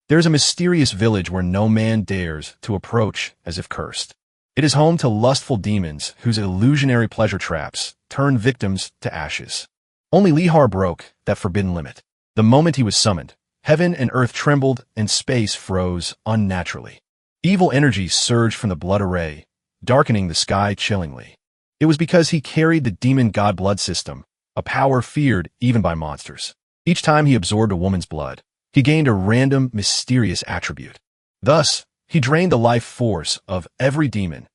There is a mysterious village where no man dares to approach as if cursed. It is home to lustful demons whose illusionary pleasure traps turn victims to ashes. Only Lihar broke that forbidden limit. The moment he was summoned, heaven and earth trembled and space froze unnaturally. Evil energy surged from the blood array, darkening the sky chillingly. It was because he carried the demon god blood system, a power feared even by monsters. Each time he absorbed a woman's blood, he gained a random, mysterious attribute. Thus, he drained the life force of every demon,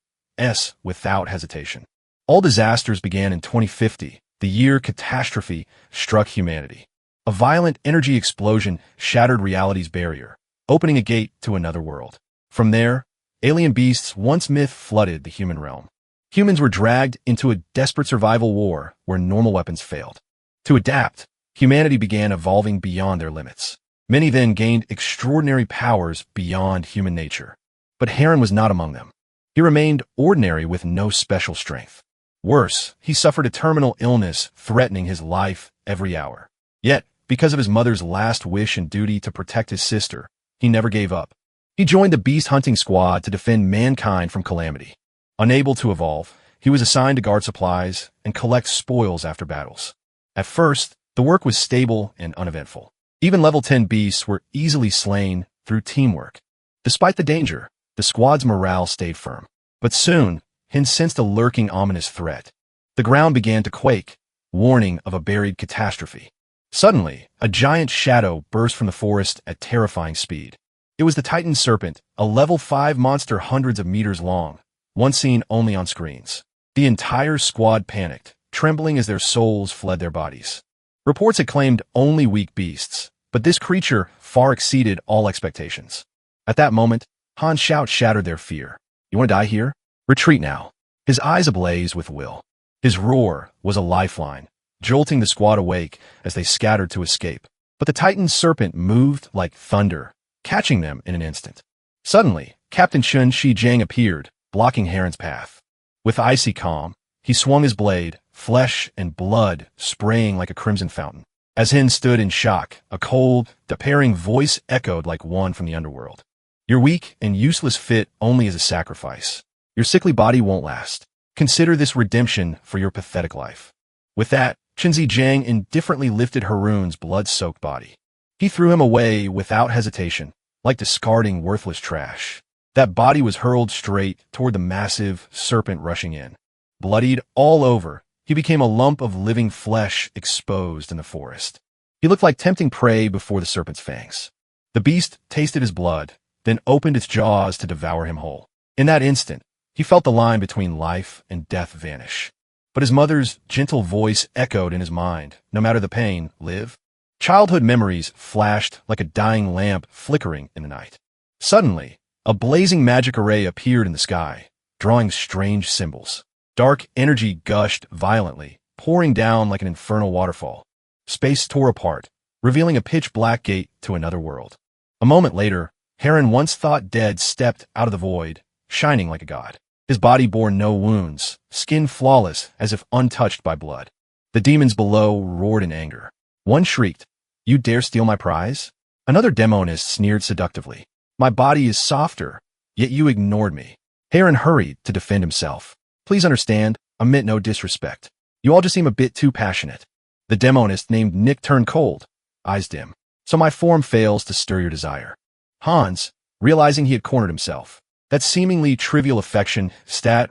without hesitation. All disasters began in 2050, the year catastrophe struck humanity. A violent energy explosion shattered reality's barrier, opening a gate to another world. From there, alien beasts once myth flooded the human realm. Humans were dragged into a desperate survival war where normal weapons failed. To adapt, humanity began evolving beyond their limits. Many then gained extraordinary powers beyond human nature. But Heron was not among them. He remained ordinary with no special strength. Worse, he suffered a terminal illness threatening his life every hour. Yet, because of his mother's last wish and duty to protect his sister, he never gave up. He joined the beast hunting squad to defend mankind from calamity. Unable to evolve, he was assigned to guard supplies and collect spoils after battles. At first, the work was stable and uneventful. Even level 10 beasts were easily slain through teamwork. Despite the danger, the squad's morale stayed firm. But soon, Hin sensed a lurking ominous threat. The ground began to quake, warning of a buried catastrophe. Suddenly, a giant shadow burst from the forest at terrifying speed. It was the Titan Serpent, a level 5 monster hundreds of meters long, once seen only on screens. The entire squad panicked, trembling as their souls fled their bodies. Reports had claimed only weak beasts, but this creature far exceeded all expectations. At that moment, Han's shout shattered their fear. "You want to die here? Retreat now." His eyes ablaze with will. His roar was a lifeline, jolting the squad awake as they scattered to escape. But the Titan Serpent moved like thunder, catching them in an instant. Suddenly, Captain Chun Shi-Jiang appeared, blocking Heron's path. With icy calm, he swung his blade, flesh and blood spraying like a crimson fountain. As Hin stood in shock, a cold, departing voice echoed like one from the underworld. "You're weak and useless fit only as a sacrifice. Your sickly body won't last. Consider this redemption for your pathetic life." With that, Chen Zijiang indifferently lifted Haroon's blood-soaked body. He threw him away without hesitation, like discarding worthless trash. That body was hurled straight toward the massive serpent rushing in. Bloodied all over, he became a lump of living flesh exposed in the forest. He looked like tempting prey before the serpent's fangs. The beast tasted his blood, then opened its jaws to devour him whole. In that instant, he felt the line between life and death vanish. But his mother's gentle voice echoed in his mind, no matter the pain, live. Childhood memories flashed like a dying lamp flickering in the night. Suddenly, a blazing magic array appeared in the sky, drawing strange symbols. Dark energy gushed violently, pouring down like an infernal waterfall. Space tore apart, revealing a pitch-black gate to another world. A moment later, Heron, once thought dead, stepped out of the void, shining like a god. His body bore no wounds, skin flawless as if untouched by blood. The demons below roared in anger. One shrieked, "You dare steal my prize?" Another demonist sneered seductively. "My body is softer, yet you ignored me." Heron hurried to defend himself. "Please understand, I meant no disrespect. You all just seem a bit too passionate." The demonist named Nick turned cold, eyes dim. "So my form fails to stir your desire." Hans, realizing he had cornered himself. That seemingly trivial affection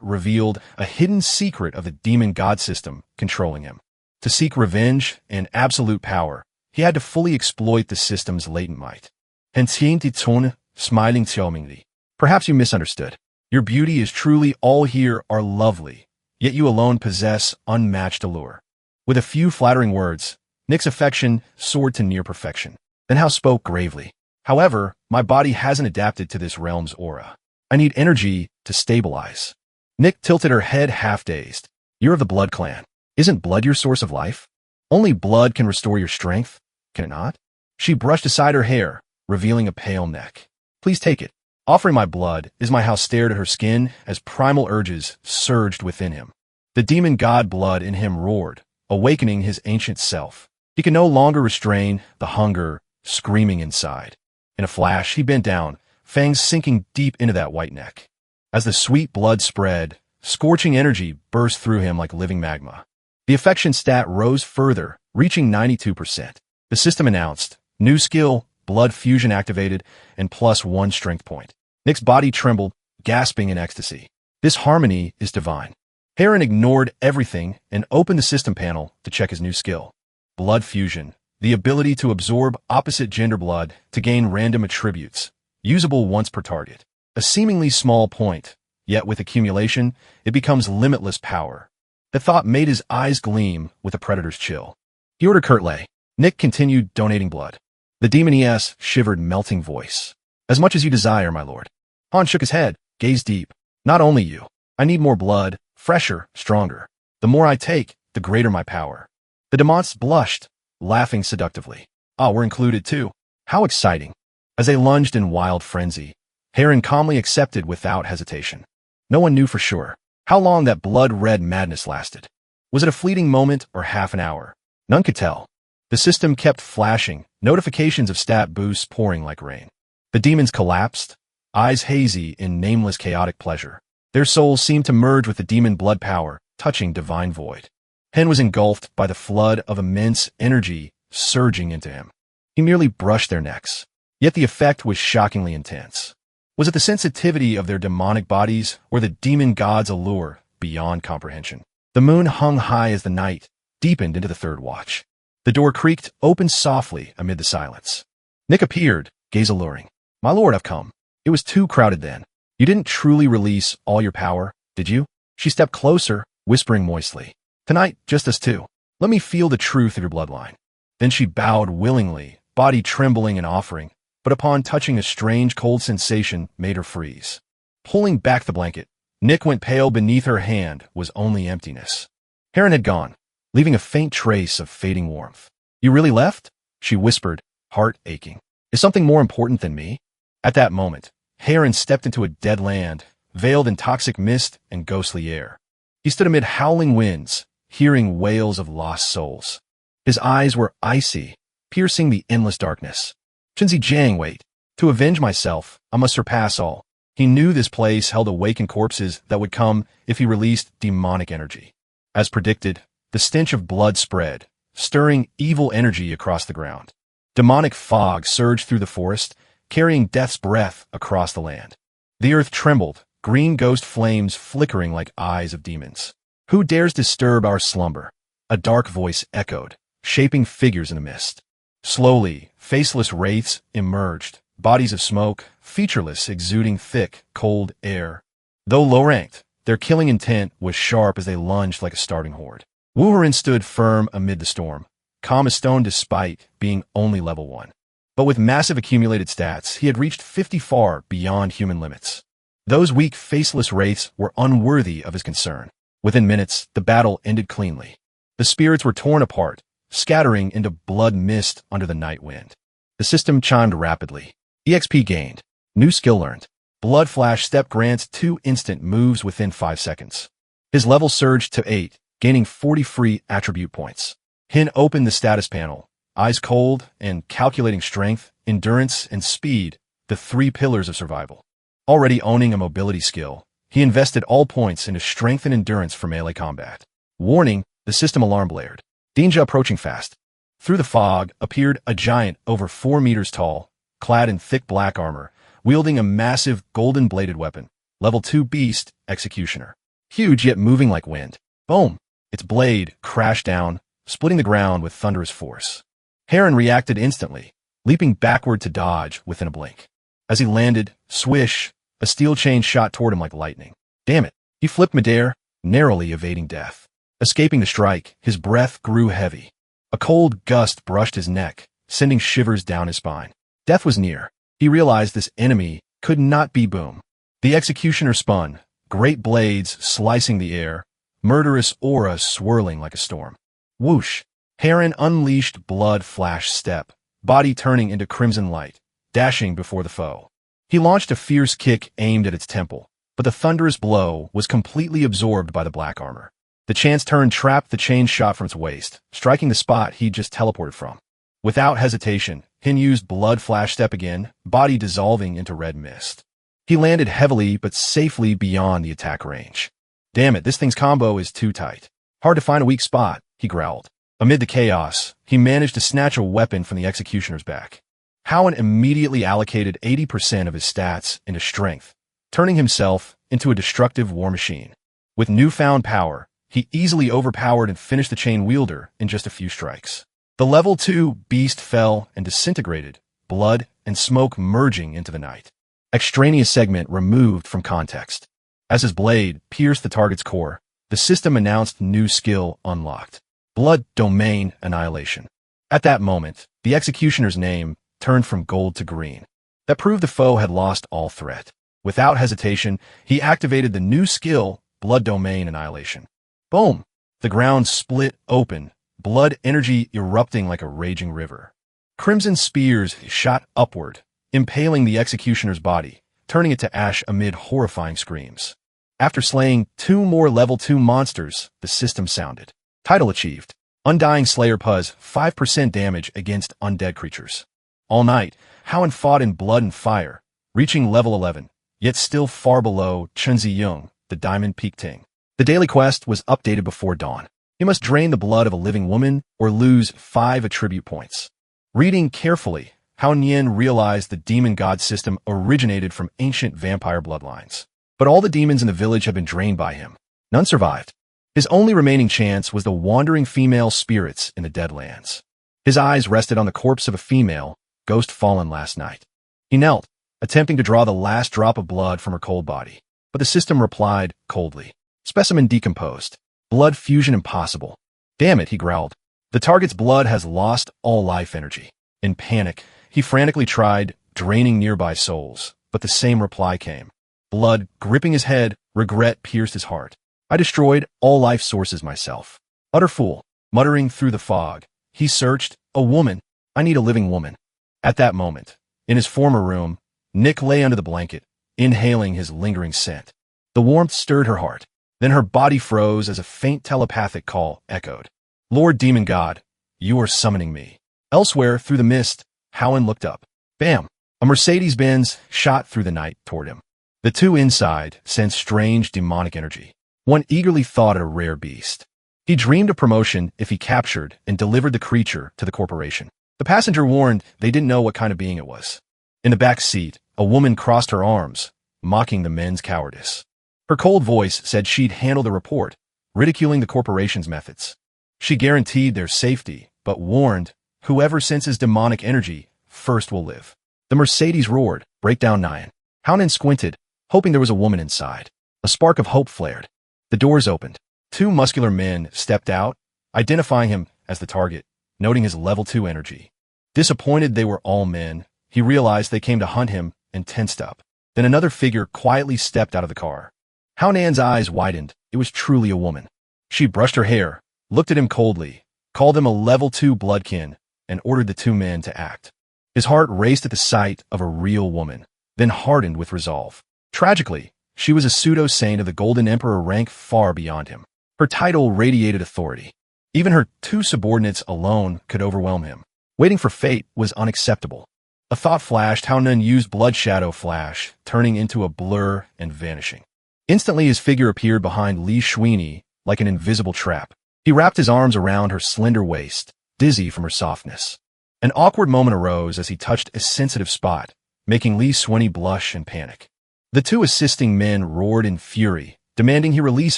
revealed a hidden secret of the demon god system controlling him. To seek revenge and absolute power, he had to fully exploit the system's latent might. Tone, smiling charmingly. "Perhaps you misunderstood. Your beauty is truly all here are lovely, yet you alone possess unmatched allure." With a few flattering words, Nick's affection soared to near perfection. Then Hao spoke gravely. "However, my body hasn't adapted to this realm's aura. I need energy to stabilize." Nick tilted her head half-dazed. "You're of the Blood Clan. Isn't blood your source of life? Only blood can restore your strength, can it not?" She brushed aside her hair, revealing a pale neck. "Please take it." Offering my blood, Ismail stared at her skin as primal urges surged within him. The demon god blood in him roared, awakening his ancient self. He could no longer restrain the hunger screaming inside. In a flash, he bent down, fangs sinking deep into that white neck. As the sweet blood spread, scorching energy burst through him like living magma. The affection stat rose further, reaching 92%. The system announced, new skill, blood fusion activated, and +1 strength point. Nick's body trembled, gasping in ecstasy. This harmony is divine. Heron ignored everything and opened the system panel to check his new skill. Blood fusion, the ability to absorb opposite gender blood to gain random attributes, usable once per target. A seemingly small point, yet with accumulation, it becomes limitless power. The thought made his eyes gleam with a predator's chill. He ordered curtly. Nick continued donating blood. The demon ES shivered melting voice. As much as you desire, my lord. Han shook his head, gazed deep. Not only you. I need more blood, fresher, stronger. The more I take, the greater my power. The demons blushed, laughing seductively. Ah, we're included too. How exciting. As they lunged in wild frenzy, Heron calmly accepted without hesitation. No one knew for sure how long that blood-red madness lasted. Was it a fleeting moment or half an hour? None could tell. The system kept flashing, notifications of stat boosts pouring like rain. The demons collapsed, eyes hazy in nameless chaotic pleasure. Their souls seemed to merge with the demon blood power, touching divine void. Hen was engulfed by the flood of immense energy surging into him. He merely brushed their necks. Yet the effect was shockingly intense. Was it the sensitivity of their demonic bodies or the demon god's allure beyond comprehension? The moon hung high as the night deepened into the third watch. The door creaked open softly amid the silence. Nick appeared, gaze alluring. My lord, I've come. It was too crowded then. You didn't truly release all your power, did you? She stepped closer, whispering moistly. Tonight, just us two. Let me feel the truth of your bloodline. Then she bowed willingly, body trembling in offering, but upon touching a strange cold sensation made her freeze. Pulling back the blanket, Nick went pale. Beneath her hand was only emptiness. Heron had gone, leaving a faint trace of fading warmth. You really left? She whispered, heart aching. Is something more important than me? At that moment, Heron stepped into a dead land, veiled in toxic mist and ghostly air. He stood amid howling winds, hearing wails of lost souls. His eyes were icy, piercing the endless darkness. Shinzi Jiang, wait. To avenge myself, I must surpass all. He knew this place held awakened corpses that would come if he released demonic energy. As predicted, the stench of blood spread, stirring evil energy across the ground. Demonic fog surged through the forest, carrying death's breath across the land. The earth trembled, green ghost flames flickering like eyes of demons. Who dares disturb our slumber? A dark voice echoed, shaping figures in the mist. Slowly, faceless wraiths emerged, bodies of smoke, featureless, exuding thick, cold air. Though low-ranked, their killing intent was sharp as they lunged like a starving horde. Wuherin stood firm amid the storm, calm as stone despite being only level 1. But with massive accumulated stats, he had reached 50 far beyond human limits. Those weak, faceless wraiths were unworthy of his concern. Within minutes, the battle ended cleanly. The spirits were torn apart, scattering into blood mist under the night wind. The system chimed rapidly. EXP gained. New skill learned. Blood Flash Step grants 2 instant moves within 5 seconds. His level surged to 8, gaining 40 free attribute points. Hin opened the status panel, eyes cold and calculating strength, endurance, and speed, the 3 pillars of survival. Already owning a mobility skill, he invested all points into strength and endurance for melee combat. Warning, the system alarm blared. Danger approaching fast. Through the fog appeared a giant over 4 meters tall, clad in thick black armor, wielding a massive golden-bladed weapon. Level 2 beast, Executioner. Huge yet moving like wind. Boom! Its blade crashed down, splitting the ground with thunderous force. Heron reacted instantly, leaping backward to dodge within a blink. As he landed, swish, a steel chain shot toward him like lightning. Damn it! He flipped midair, narrowly evading death. Escaping the strike, his breath grew heavy. A cold gust brushed his neck, sending shivers down his spine. Death was near. He realized this enemy could not be Boom. The Executioner spun, great blades slicing the air, murderous aura swirling like a storm. Whoosh! Heron unleashed Blood Flash Step, body turning into crimson light, dashing before the foe. He launched a fierce kick aimed at its temple, but the thunderous blow was completely absorbed by the black armor. The chance turn trapped the chain shot from its waist, striking the spot he'd just teleported from. Without hesitation, Hin used blood flash step again, body dissolving into red mist. He landed heavily but safely beyond the attack range. Damn it, this thing's combo is too tight. Hard to find a weak spot, he growled. Amid the chaos, he managed to snatch a weapon from the executioner's back. Howen immediately allocated 80% of his stats into strength, turning himself into a destructive war machine. With newfound power, he easily overpowered and finished the chain wielder in just a few strikes. The level 2 beast fell and disintegrated, blood and smoke merging into the night. Extraneous segment removed from context. As his blade pierced the target's core, the system announced new skill unlocked. Blood Domain Annihilation. At that moment, the executioner's name turned from gold to green. That proved the foe had lost all threat. Without hesitation, he activated the new skill, Blood Domain Annihilation. Boom! The ground split open, blood energy erupting like a raging river. Crimson spears shot upward, impaling the executioner's body, turning it to ash amid horrifying screams. After slaying 2 more level 2 monsters, the system sounded. Title achieved. Undying Slayer Puz, 5% damage against undead creatures. All night, Howen fought in blood and fire, reaching level 11, yet still far below Chunzi Yung, the Diamond Peak Ting. The daily quest was updated before dawn. He must drain the blood of a living woman or lose 5 attribute points. Reading carefully, Hao Nian realized the demon god system originated from ancient vampire bloodlines. But all the demons in the village had been drained by him. None survived. His only remaining chance was the wandering female spirits in the Deadlands. His eyes rested on the corpse of a female, ghost fallen last night. He knelt, attempting to draw the last drop of blood from her cold body. But the system replied coldly. Specimen decomposed. Blood fusion impossible. Damn it, he growled. The target's blood has lost all life energy. In panic, he frantically tried draining nearby souls, but the same reply came. Blood gripping his head, regret pierced his heart. I destroyed all life sources myself. Utter fool. Muttering through the fog, he searched. A woman. I need a living woman. At that moment, in his former room, Nick lay under the blanket, inhaling his lingering scent. The warmth stirred her heart. Then her body froze as a faint telepathic call echoed. Lord Demon God, you are summoning me. Elsewhere, through the mist, Howen looked up. Bam! A Mercedes-Benz shot through the night toward him. The two inside sensed strange demonic energy. One eagerly thought it a rare beast. He dreamed of promotion if he captured and delivered the creature to the corporation. The passenger warned they didn't know what kind of being it was. In the back seat, a woman crossed her arms, mocking the men's cowardice. Her cold voice said she'd handle the report, ridiculing the corporation's methods. She guaranteed their safety, but warned, whoever senses demonic energy first will live. The Mercedes roared, breakdown 9. Hounan squinted, hoping there was a woman inside. A spark of hope flared. The doors opened. 2 muscular men stepped out, identifying him as the target, noting his level 2 energy. Disappointed they were all men, he realized they came to hunt him and tensed up. Then another figure quietly stepped out of the car. Hounan's eyes widened. It was truly a woman. She brushed her hair, looked at him coldly, called him a level 2 bloodkin, and ordered the 2 men to act. His heart raced at the sight of a real woman, then hardened with resolve. Tragically, she was a pseudo-saint of the Golden Emperor rank far beyond him. Her title radiated authority. Even her 2 subordinates alone could overwhelm him. Waiting for fate was unacceptable. A thought flashed how Nun used Blood Shadow Flash, turning into a blur and vanishing. Instantly his figure appeared behind Li Shuini like an invisible trap. He wrapped his arms around her slender waist, dizzy from her softness. An awkward moment arose as he touched a sensitive spot, making Li Shuini blush and panic. The 2 assisting men roared in fury, demanding he release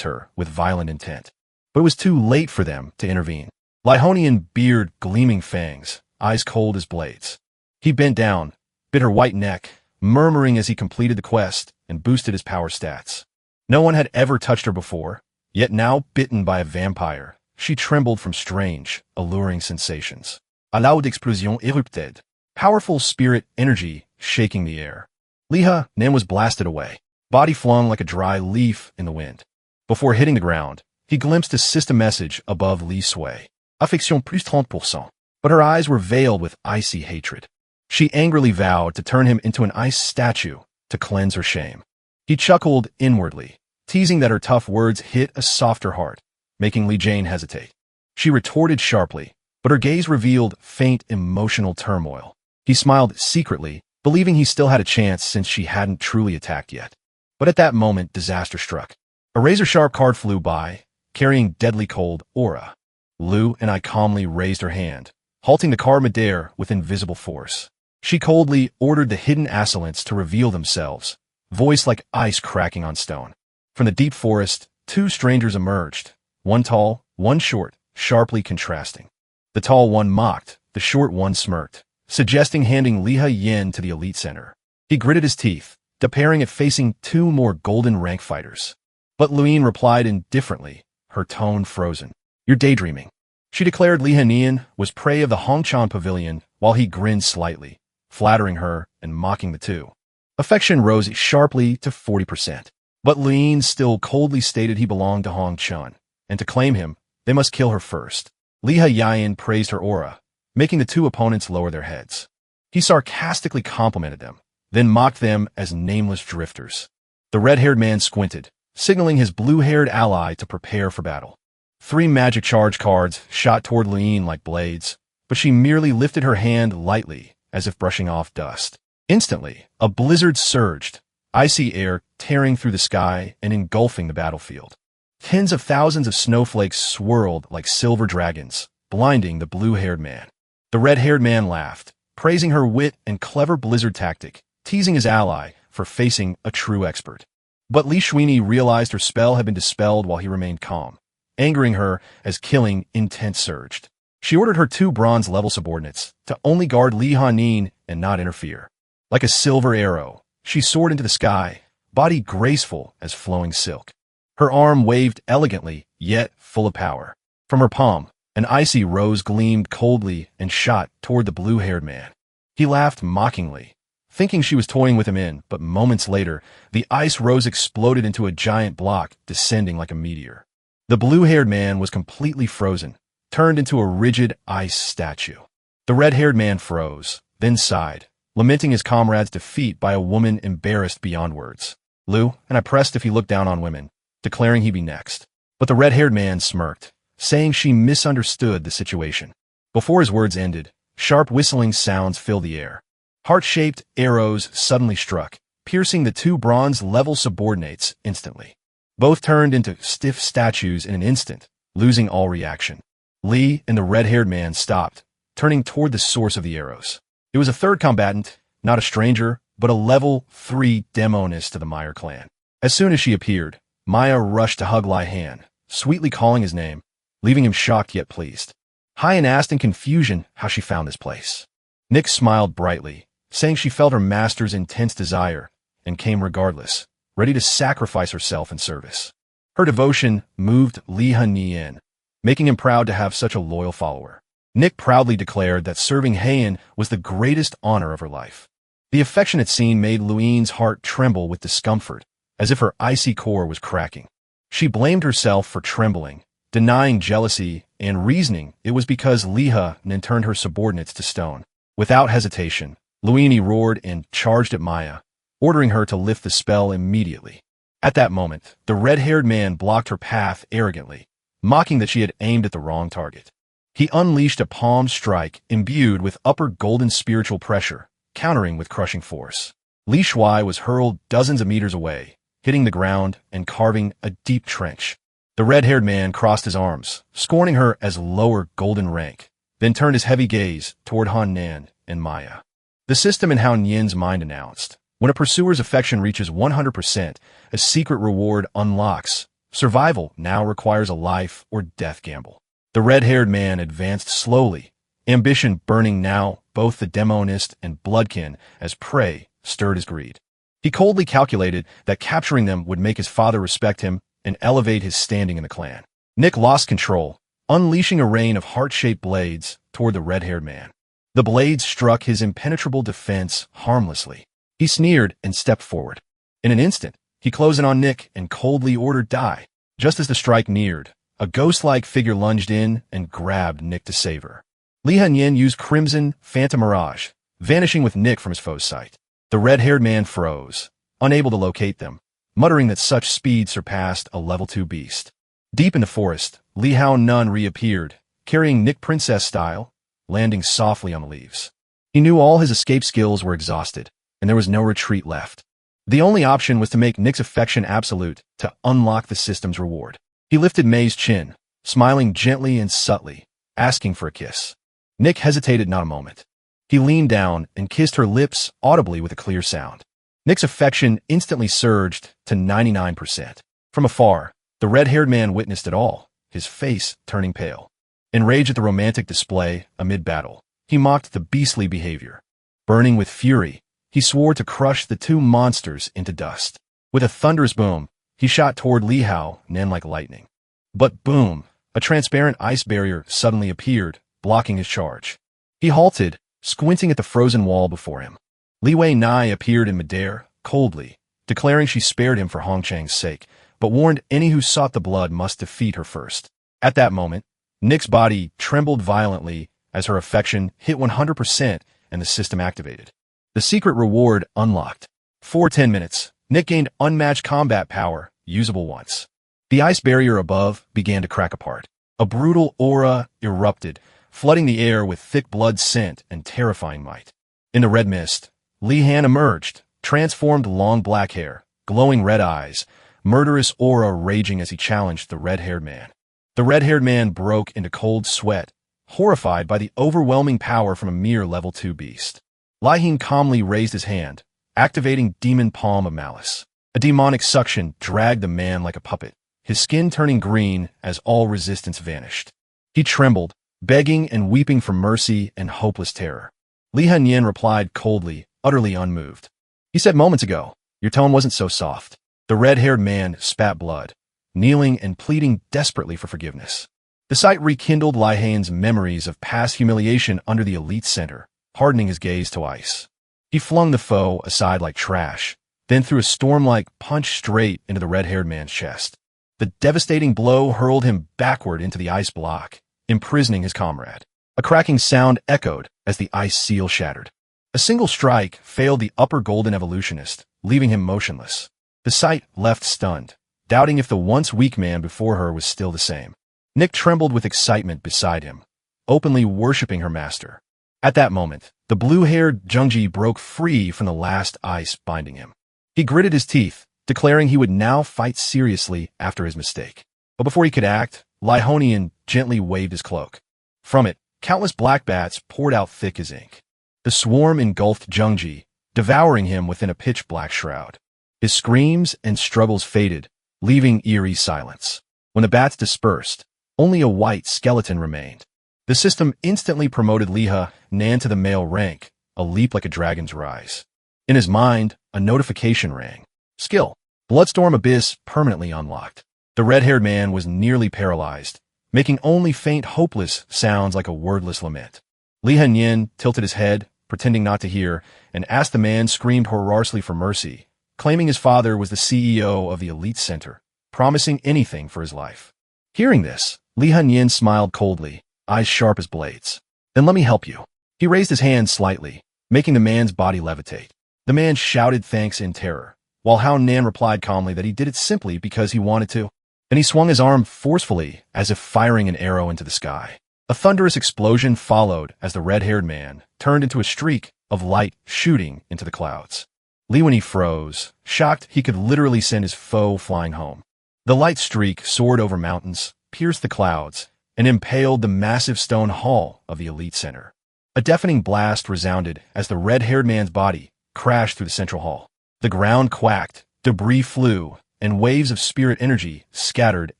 her with violent intent. But it was too late for them to intervene. Lyhonian beard gleaming fangs, eyes cold as blades. He bent down, bit her white neck, murmuring as he completed the quest and boosted his power stats. No one had ever touched her before, yet now bitten by a vampire, she trembled from strange, alluring sensations. A loud explosion erupted, powerful spirit energy shaking the air. Liha Nen was blasted away, body flung like a dry leaf in the wind. Before hitting the ground, he glimpsed a system message above Li Sui. Affection plus 30%. But her eyes were veiled with icy hatred. She angrily vowed to turn him into an ice statue to cleanse her shame. He chuckled inwardly, teasing that her tough words hit a softer heart, making Li Jane hesitate. She retorted sharply, but her gaze revealed faint emotional turmoil. He smiled secretly, believing he still had a chance since she hadn't truly attacked yet. But at that moment, disaster struck. A razor-sharp card flew by, carrying deadly cold aura. Lu and I calmly raised her hand, halting the card midair with invisible force. She coldly ordered the hidden assailants to reveal themselves, voice like ice cracking on stone. From the deep forest, two strangers emerged, one tall, one short, sharply contrasting. The tall one mocked, the short one smirked, suggesting handing Liha Yin to the elite center. He gritted his teeth, daring it facing two more golden rank fighters. But Luin replied indifferently, her tone frozen. "You're daydreaming." She declared Liha Yin was prey of the Hongchan pavilion while he grinned slightly, flattering her and mocking the two. Affection rose sharply to 40%. But Luin still coldly stated he belonged to Hongchan, and to claim him, they must kill her first. Liha Yin praised her aura, making the two opponents lower their heads. He sarcastically complimented them, then mocked them as nameless drifters. The red-haired man squinted, signaling his blue-haired ally to prepare for battle. 3 magic charge cards shot toward Luin like blades, but she merely lifted her hand lightly, as if brushing off dust. Instantly, a blizzard surged, icy air tearing through the sky and engulfing the battlefield. Tens of thousands of snowflakes swirled like silver dragons, blinding the blue-haired man. The red-haired man laughed, praising her wit and clever blizzard tactic, teasing his ally for facing a true expert. But Li Shuini realized her spell had been dispelled while he remained calm, angering her as killing intent surged. She ordered her 2 bronze-level subordinates to only guard Li Hanin and not interfere. Like a silver arrow, she soared into the sky, body graceful as flowing silk. Her arm waved elegantly, yet full of power. From her palm, an icy rose gleamed coldly and shot toward the blue-haired man. He laughed mockingly, thinking she was toying with him but moments later, the ice rose exploded into a giant block, descending like a meteor. The blue-haired man was completely frozen, turned into a rigid ice statue. The red-haired man froze, then sighed, lamenting his comrade's defeat by a woman embarrassed beyond words. Lu and I pressed if he looked down on women, declaring he'd be next. But the red-haired man smirked, saying she misunderstood the situation. Before his words ended, sharp whistling sounds filled the air. Heart-shaped arrows suddenly struck, piercing the 2 bronze-level subordinates instantly. Both turned into stiff statues in an instant, losing all reaction. Li and the red-haired man stopped, turning toward the source of the arrows. It was a third combatant, not a stranger, but a level 3 demonist of the Meyer clan. As soon as she appeared, Maya rushed to hug Li Han, sweetly calling his name, leaving him shocked yet pleased. Hyan asked in confusion how she found this place. Nick smiled brightly, saying she felt her master's intense desire, and came regardless, ready to sacrifice herself in service. Her devotion moved Li Han, making him proud to have such a loyal follower. Nick proudly declared that serving Heian was the greatest honor of her life. The affectionate scene made Luin's heart tremble with discomfort, as if her icy core was cracking. She blamed herself for trembling, denying jealousy and reasoning it was because Liha turned her subordinates to stone. Without hesitation, Luini roared and charged at Maya, ordering her to lift the spell immediately. At that moment, the red-haired man blocked her path arrogantly, mocking that she had aimed at the wrong target. He unleashed a palm strike imbued with upper golden spiritual pressure, countering with crushing force. Li Shuai was hurled dozens of meters away, hitting the ground and carving a deep trench. The red-haired man crossed his arms, scorning her as lower golden rank, then turned his heavy gaze toward Han Nan and Maya. The system in Han Yin's mind announced, when a pursuer's affection reaches 100%, a secret reward unlocks. Survival now requires a life or death gamble. The red-haired man advanced slowly, ambition burning now both the demonist and bloodkin as prey stirred his greed. He coldly calculated that capturing them would make his father respect him and elevate his standing in the clan. Nick lost control, unleashing a rain of heart-shaped blades toward the red-haired man. The blades struck his impenetrable defense harmlessly. He sneered and stepped forward. In an instant, he closed in on Nick and coldly ordered die. Just as the strike neared, a ghost-like figure lunged in and grabbed Nick to save her. Li Hanyin used Crimson Phantom Mirage, vanishing with Nick from his foe's sight. The red-haired man froze, unable to locate them, muttering that such speed surpassed a level 2 beast. Deep in the forest, Li Hao Nun reappeared, carrying Nick princess style, landing softly on the leaves. He knew all his escape skills were exhausted, and there was no retreat left. The only option was to make Nick's affection absolute to unlock the system's reward. He lifted May's chin, smiling gently and subtly, asking for a kiss. Nick hesitated not a moment. He leaned down and kissed her lips audibly with a clear sound. Nick's affection instantly surged to 99%. From afar, the red-haired man witnessed it all, his face turning pale. Enraged at the romantic display amid battle, he mocked the beastly behavior. Burning with fury, he swore to crush the two monsters into dust. With a thunderous boom, he shot toward Li Hao, Nan like lightning. But boom, a transparent ice barrier suddenly appeared, blocking his charge. He halted, squinting at the frozen wall before him. Li Wei Nai appeared in midair, coldly, declaring she spared him for Hong Chang's sake, but warned any who sought the blood must defeat her first. At that moment, Nick's body trembled violently as her affection hit 100% and the system activated. The secret reward unlocked. For 10 minutes, Nick gained unmatched combat power, usable once. The ice barrier above began to crack apart. A brutal aura erupted, flooding the air with thick blood scent and terrifying might. In the red mist, Li Han emerged, transformed long black hair, glowing red eyes, murderous aura raging as he challenged the red-haired man. The red-haired man broke into cold sweat, horrified by the overwhelming power from a mere level 2 beast. Li Han calmly raised his hand, activating Demon Palm of Malice. A demonic suction dragged the man like a puppet, his skin turning green as all resistance vanished. He trembled, begging and weeping for mercy and hopeless terror. Li Hanyin replied coldly, utterly unmoved. He said moments ago, your tone wasn't so soft. The red-haired man spat blood, kneeling and pleading desperately for forgiveness. The sight rekindled Li Han's memories of past humiliation under the elite center, hardening his gaze to ice. He flung the foe aside like trash, then threw a storm-like punch straight into the red-haired man's chest. The devastating blow hurled him backward into the ice block, imprisoning his comrade. A cracking sound echoed as the ice seal shattered. A single strike failed the upper golden evolutionist, leaving him motionless. The sight left stunned, doubting if the once weak man before her was still the same. Nick trembled with excitement beside him, openly worshipping her master. At that moment, the blue-haired Zhengji broke free from the last ice binding him. He gritted his teeth, declaring he would now fight seriously after his mistake. But before he could act, Li Honian gently waved his cloak. From it, countless black bats poured out thick as ink. The swarm engulfed Zhengji, devouring him within a pitch-black shroud. His screams and struggles faded, leaving eerie silence. When the bats dispersed, only a white skeleton remained. The system instantly promoted Li Nan to the male rank, a leap like a dragon's rise. In his mind, a notification rang. Skill: Bloodstorm Abyss permanently unlocked. The red-haired man was nearly paralyzed, making only faint, hopeless sounds like a wordless lament. Li Hanyin tilted his head, pretending not to hear, and asked the man screamed hororously for mercy, claiming his father was the CEO of the elite center, promising anything for his life. Hearing this, Li Hanyin smiled coldly, eyes sharp as blades. Then let me help you. He raised his hand slightly, making the man's body levitate. The man shouted thanks in terror, while Hao Nan replied calmly that he did it simply because he wanted to. Then he swung his arm forcefully, as if firing an arrow into the sky. A thunderous explosion followed as the red-haired man turned into a streak of light shooting into the clouds. Li Wenyi froze, shocked he could literally send his foe flying home. The light streak soared over mountains, pierced the clouds, and impaled the massive stone hall of the elite center. A deafening blast resounded as the red-haired man's body crashed through the central hall. The ground quacked, debris flew, and waves of spirit energy scattered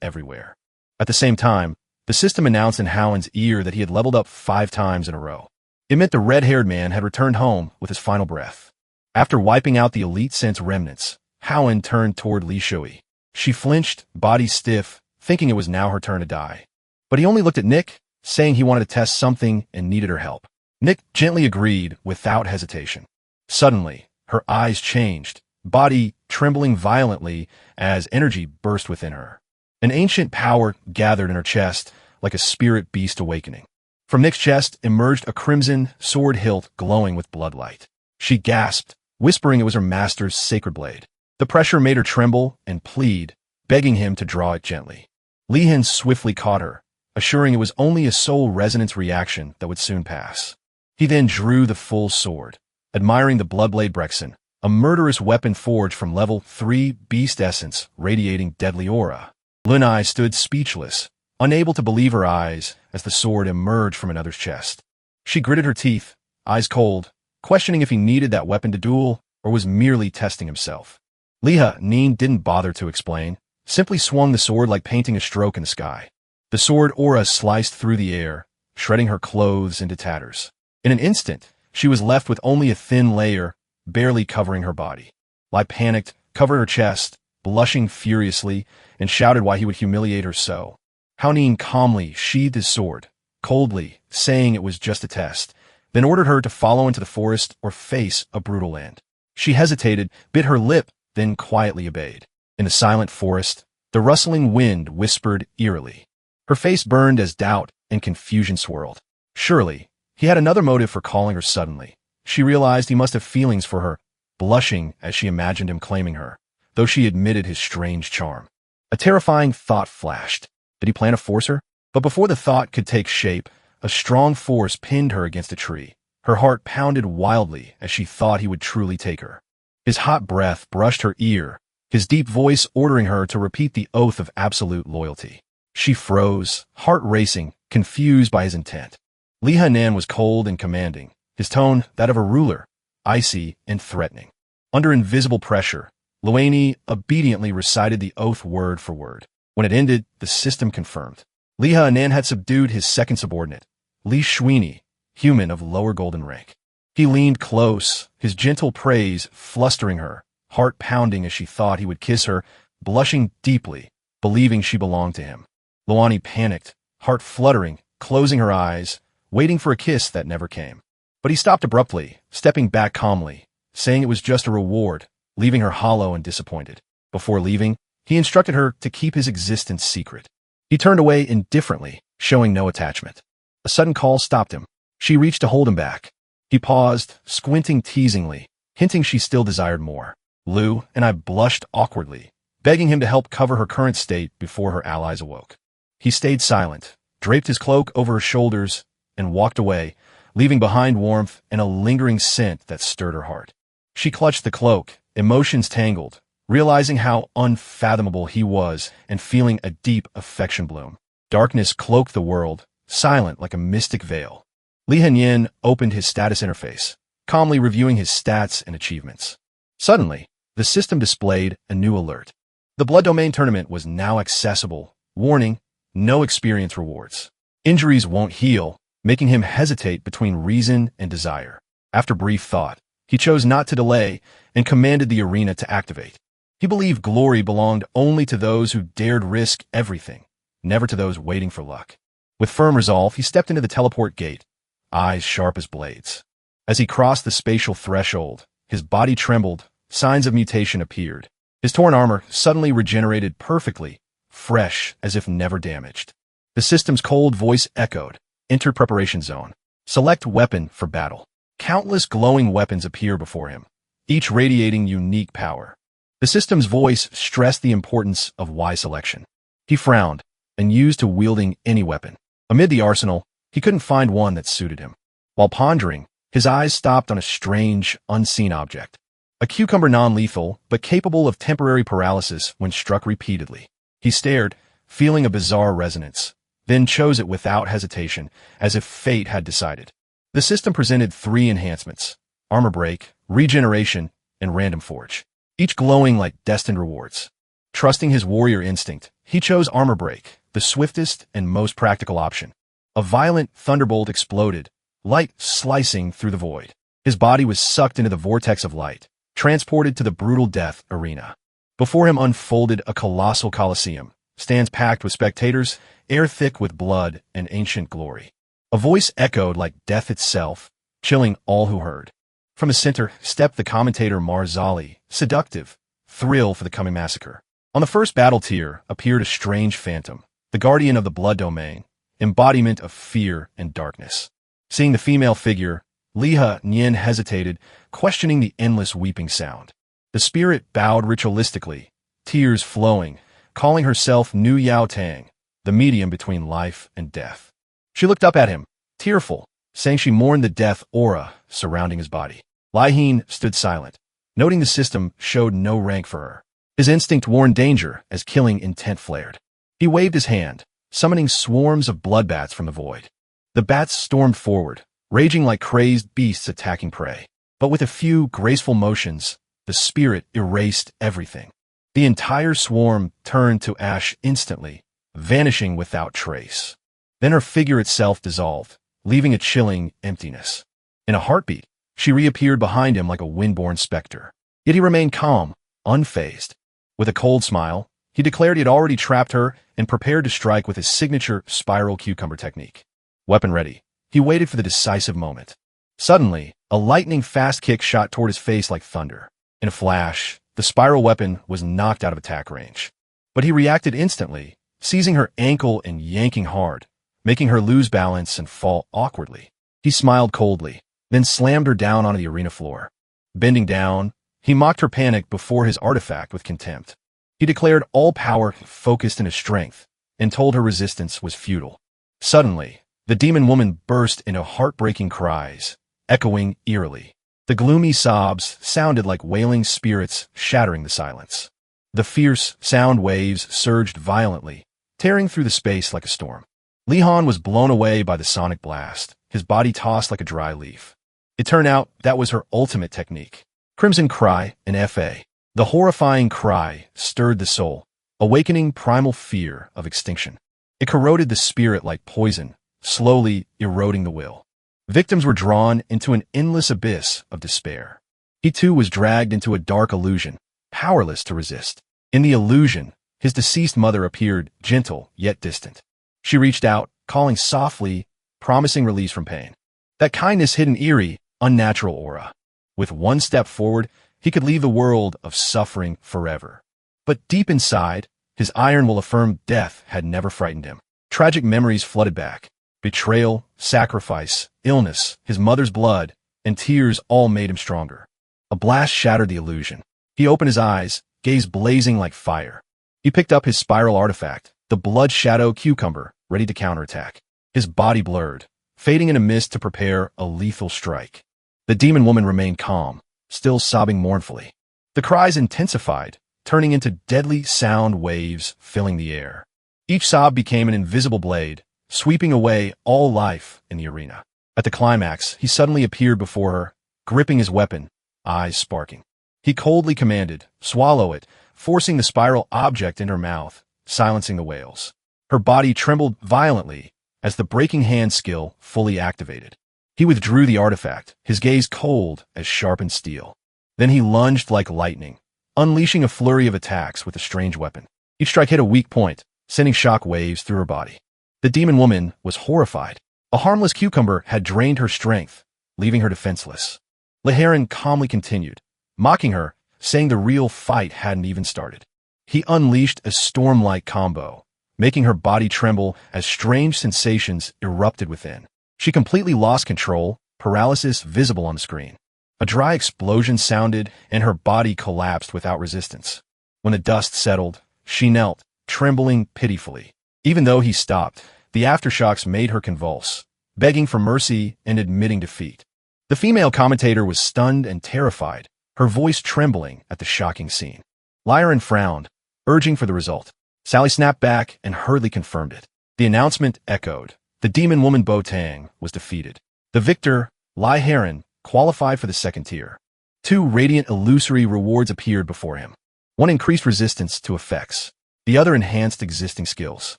everywhere. At the same time, the system announced in Howen's ear that he had leveled up 5 times in a row. It meant the red-haired man had returned home with his final breath. After wiping out the elite sense remnants, Howen turned toward Li Shui. She flinched, body stiff, thinking it was now her turn to die. But he only looked at Nick, saying he wanted to test something and needed her help. Nick gently agreed without hesitation. Suddenly, her eyes changed, body trembling violently as energy burst within her. An ancient power gathered in her chest like a spirit beast awakening. From Nick's chest emerged a crimson sword hilt glowing with bloodlight. She gasped, whispering it was her master's sacred blade. The pressure made her tremble and plead, begging him to draw it gently. Li Han swiftly caught her, assuring it was only a soul resonance reaction that would soon pass. He then drew the full sword, admiring the Bloodblade Brexen, a murderous weapon forged from level 3 beast essence radiating deadly aura. Lunai stood speechless, unable to believe her eyes as the sword emerged from another's chest. She gritted her teeth, eyes cold, questioning if he needed that weapon to duel or was merely testing himself. Nien didn't bother to explain, simply swung the sword like painting a stroke in the sky. The sword aura sliced through the air, shredding her clothes into tatters. In an instant, she was left with only a thin layer, barely covering her body. Lai panicked, covered her chest, blushing furiously, and shouted why he would humiliate her so. Hao Nien calmly sheathed his sword, coldly, saying it was just a test, then ordered her to follow into the forest or face a brutal end. She hesitated, bit her lip, then quietly obeyed. In the silent forest, the rustling wind whispered eerily. Her face burned as doubt and confusion swirled. Surely, he had another motive for calling her suddenly. She realized he must have feelings for her, blushing as she imagined him claiming her, though she admitted his strange charm. A terrifying thought flashed. Did he plan to force her? But before the thought could take shape, a strong force pinned her against a tree. Her heart pounded wildly as she thought he would truly take her. His hot breath brushed her ear, his deep voice ordering her to repeat the oath of absolute loyalty. She froze, heart racing, confused by his intent. Li Hanan was cold and commanding, his tone that of a ruler, icy and threatening. Under invisible pressure, Luani obediently recited the oath word for word. When it ended, the system confirmed. Li Hanan had subdued his second subordinate, Li Shuini, human of lower golden rank. He leaned close, his gentle praise flustering her, heart pounding as she thought he would kiss her, blushing deeply, believing she belonged to him. Luani panicked, heart fluttering, closing her eyes, waiting for a kiss that never came. But he stopped abruptly, stepping back calmly, saying it was just a reward, leaving her hollow and disappointed. Before leaving, he instructed her to keep his existence secret. He turned away indifferently, showing no attachment. A sudden call stopped him. She reached to hold him back. He paused, squinting teasingly, hinting she still desired more. Lu and I blushed awkwardly, begging him to help cover her current state before her allies awoke. He stayed silent, draped his cloak over her shoulders, and walked away, leaving behind warmth and a lingering scent that stirred her heart. She clutched the cloak, emotions tangled, realizing how unfathomable he was and feeling a deep affection bloom. Darkness cloaked the world, silent like a mystic veil. Li Hanyin opened his status interface, calmly reviewing his stats and achievements. Suddenly, the system displayed a new alert. The Blood Domain tournament was now accessible. Warning, no experience rewards. Injuries won't heal, making him hesitate between reason and desire. After brief thought, he chose not to delay and commanded the arena to activate. He believed glory belonged only to those who dared risk everything, never to those waiting for luck. With firm resolve, he stepped into the teleport gate, eyes sharp as blades. As he crossed the spatial threshold, his body trembled, signs of mutation appeared. His torn armor suddenly regenerated perfectly, fresh as if never damaged. The system's cold voice echoed, "Enter preparation zone. Select weapon for battle." Countless glowing weapons appear before him, each radiating unique power. The system's voice stressed the importance of wise selection. He frowned and used to wielding any weapon. Amid the arsenal, he couldn't find one that suited him. While pondering, his eyes stopped on a strange, unseen object. A cucumber non-lethal, but capable of temporary paralysis when struck repeatedly. He stared, feeling a bizarre resonance, then chose it without hesitation, as if fate had decided. The system presented 3 enhancements: armor break, regeneration, and random forge, each glowing like destined rewards. Trusting his warrior instinct, he chose armor break, the swiftest and most practical option. A violent thunderbolt exploded, light slicing through the void. His body was sucked into the vortex of light, transported to the brutal death arena. Before him unfolded a colossal coliseum, stands packed with spectators, air thick with blood and ancient glory. A voice echoed like death itself, chilling all who heard. From the center stepped the commentator Marzali, seductive, thrill for the coming massacre. On the first battle tier appeared a strange phantom, the guardian of the blood domain, embodiment of fear and darkness. Seeing the female figure, Liha Nien hesitated, questioning the endless weeping sound. The spirit bowed ritualistically, tears flowing, calling herself Nu Yao Tang, the medium between life and death. She looked up at him, tearful, saying she mourned the death aura surrounding his body. Lihin stood silent, noting the system showed no rank for her. His instinct warned danger as killing intent flared. He waved his hand, summoning swarms of blood bats from the void. The bats stormed forward, raging like crazed beasts attacking prey. But with a few graceful motions, the spirit erased everything. The entire swarm turned to ash instantly, vanishing without trace. Then her figure itself dissolved, leaving a chilling emptiness. In a heartbeat, she reappeared behind him like a wind-borne specter. Yet he remained calm, unfazed. With a cold smile, he declared he had already trapped her and prepared to strike with his signature spiral cucumber technique. Weapon ready, he waited for the decisive moment. Suddenly, a lightning-fast kick shot toward his face like thunder. In a flash, the spiral weapon was knocked out of attack range. But he reacted instantly, seizing her ankle and yanking hard, making her lose balance and fall awkwardly. He smiled coldly, then slammed her down onto the arena floor. Bending down, he mocked her panic before his artifact with contempt. He declared all power focused in his strength, and told her resistance was futile. Suddenly, the demon woman burst into heartbreaking cries, echoing eerily. The gloomy sobs sounded like wailing spirits shattering the silence. The fierce sound waves surged violently, tearing through the space like a storm. Lihan was blown away by the sonic blast, his body tossed like a dry leaf. It turned out that was her ultimate technique. Crimson Cry, an FA. The horrifying cry stirred the soul, awakening primal fear of extinction. It corroded the spirit like poison, slowly eroding the will. Victims were drawn into an endless abyss of despair. He too was dragged into a dark illusion, powerless to resist. In the illusion, his deceased mother appeared, gentle yet distant. She reached out, calling softly, promising release from pain. That kindness hid an eerie, unnatural aura. With one step forward, he could leave the world of suffering forever. But deep inside, his iron will affirm death had never frightened him. Tragic memories flooded back. Betrayal, sacrifice, illness, his mother's blood, and tears all made him stronger. A blast shattered the illusion. He opened his eyes, gaze blazing like fire. He picked up his spiral artifact, the Blood Shadow Cucumber, ready to counterattack. His body blurred, fading in a mist to prepare a lethal strike. The demon woman remained calm, still sobbing mournfully. The cries intensified, turning into deadly sound waves filling the air. Each sob became an invisible blade, sweeping away all life in the arena. At the climax, he suddenly appeared before her, gripping his weapon, eyes sparking. He coldly commanded, "Swallow it," forcing the spiral object in her mouth, silencing the wails. Her body trembled violently as the breaking hand skill fully activated. He withdrew the artifact, his gaze cold as sharpened steel. Then he lunged like lightning, unleashing a flurry of attacks with the strange weapon. Each strike hit a weak point, sending shock waves through her body. The demon woman was horrified. A harmless cucumber had drained her strength, leaving her defenseless. Lihan calmly continued, mocking her, saying the real fight hadn't even started. He unleashed a storm-like combo, making her body tremble as strange sensations erupted within. She completely lost control, paralysis visible on the screen. A dry explosion sounded, and her body collapsed without resistance. When the dust settled, she knelt, trembling pitifully. Even though he stopped, the aftershocks made her convulse, begging for mercy and admitting defeat. The female commentator was stunned and terrified, her voice trembling at the shocking scene. Lihan frowned, urging for the result. Sally snapped back and hurriedly confirmed it. The announcement echoed. The demon woman Botang was defeated. The victor, Lihan, qualified for the second tier. 2 radiant illusory rewards appeared before him. One increased resistance to effects. The other enhanced existing skills.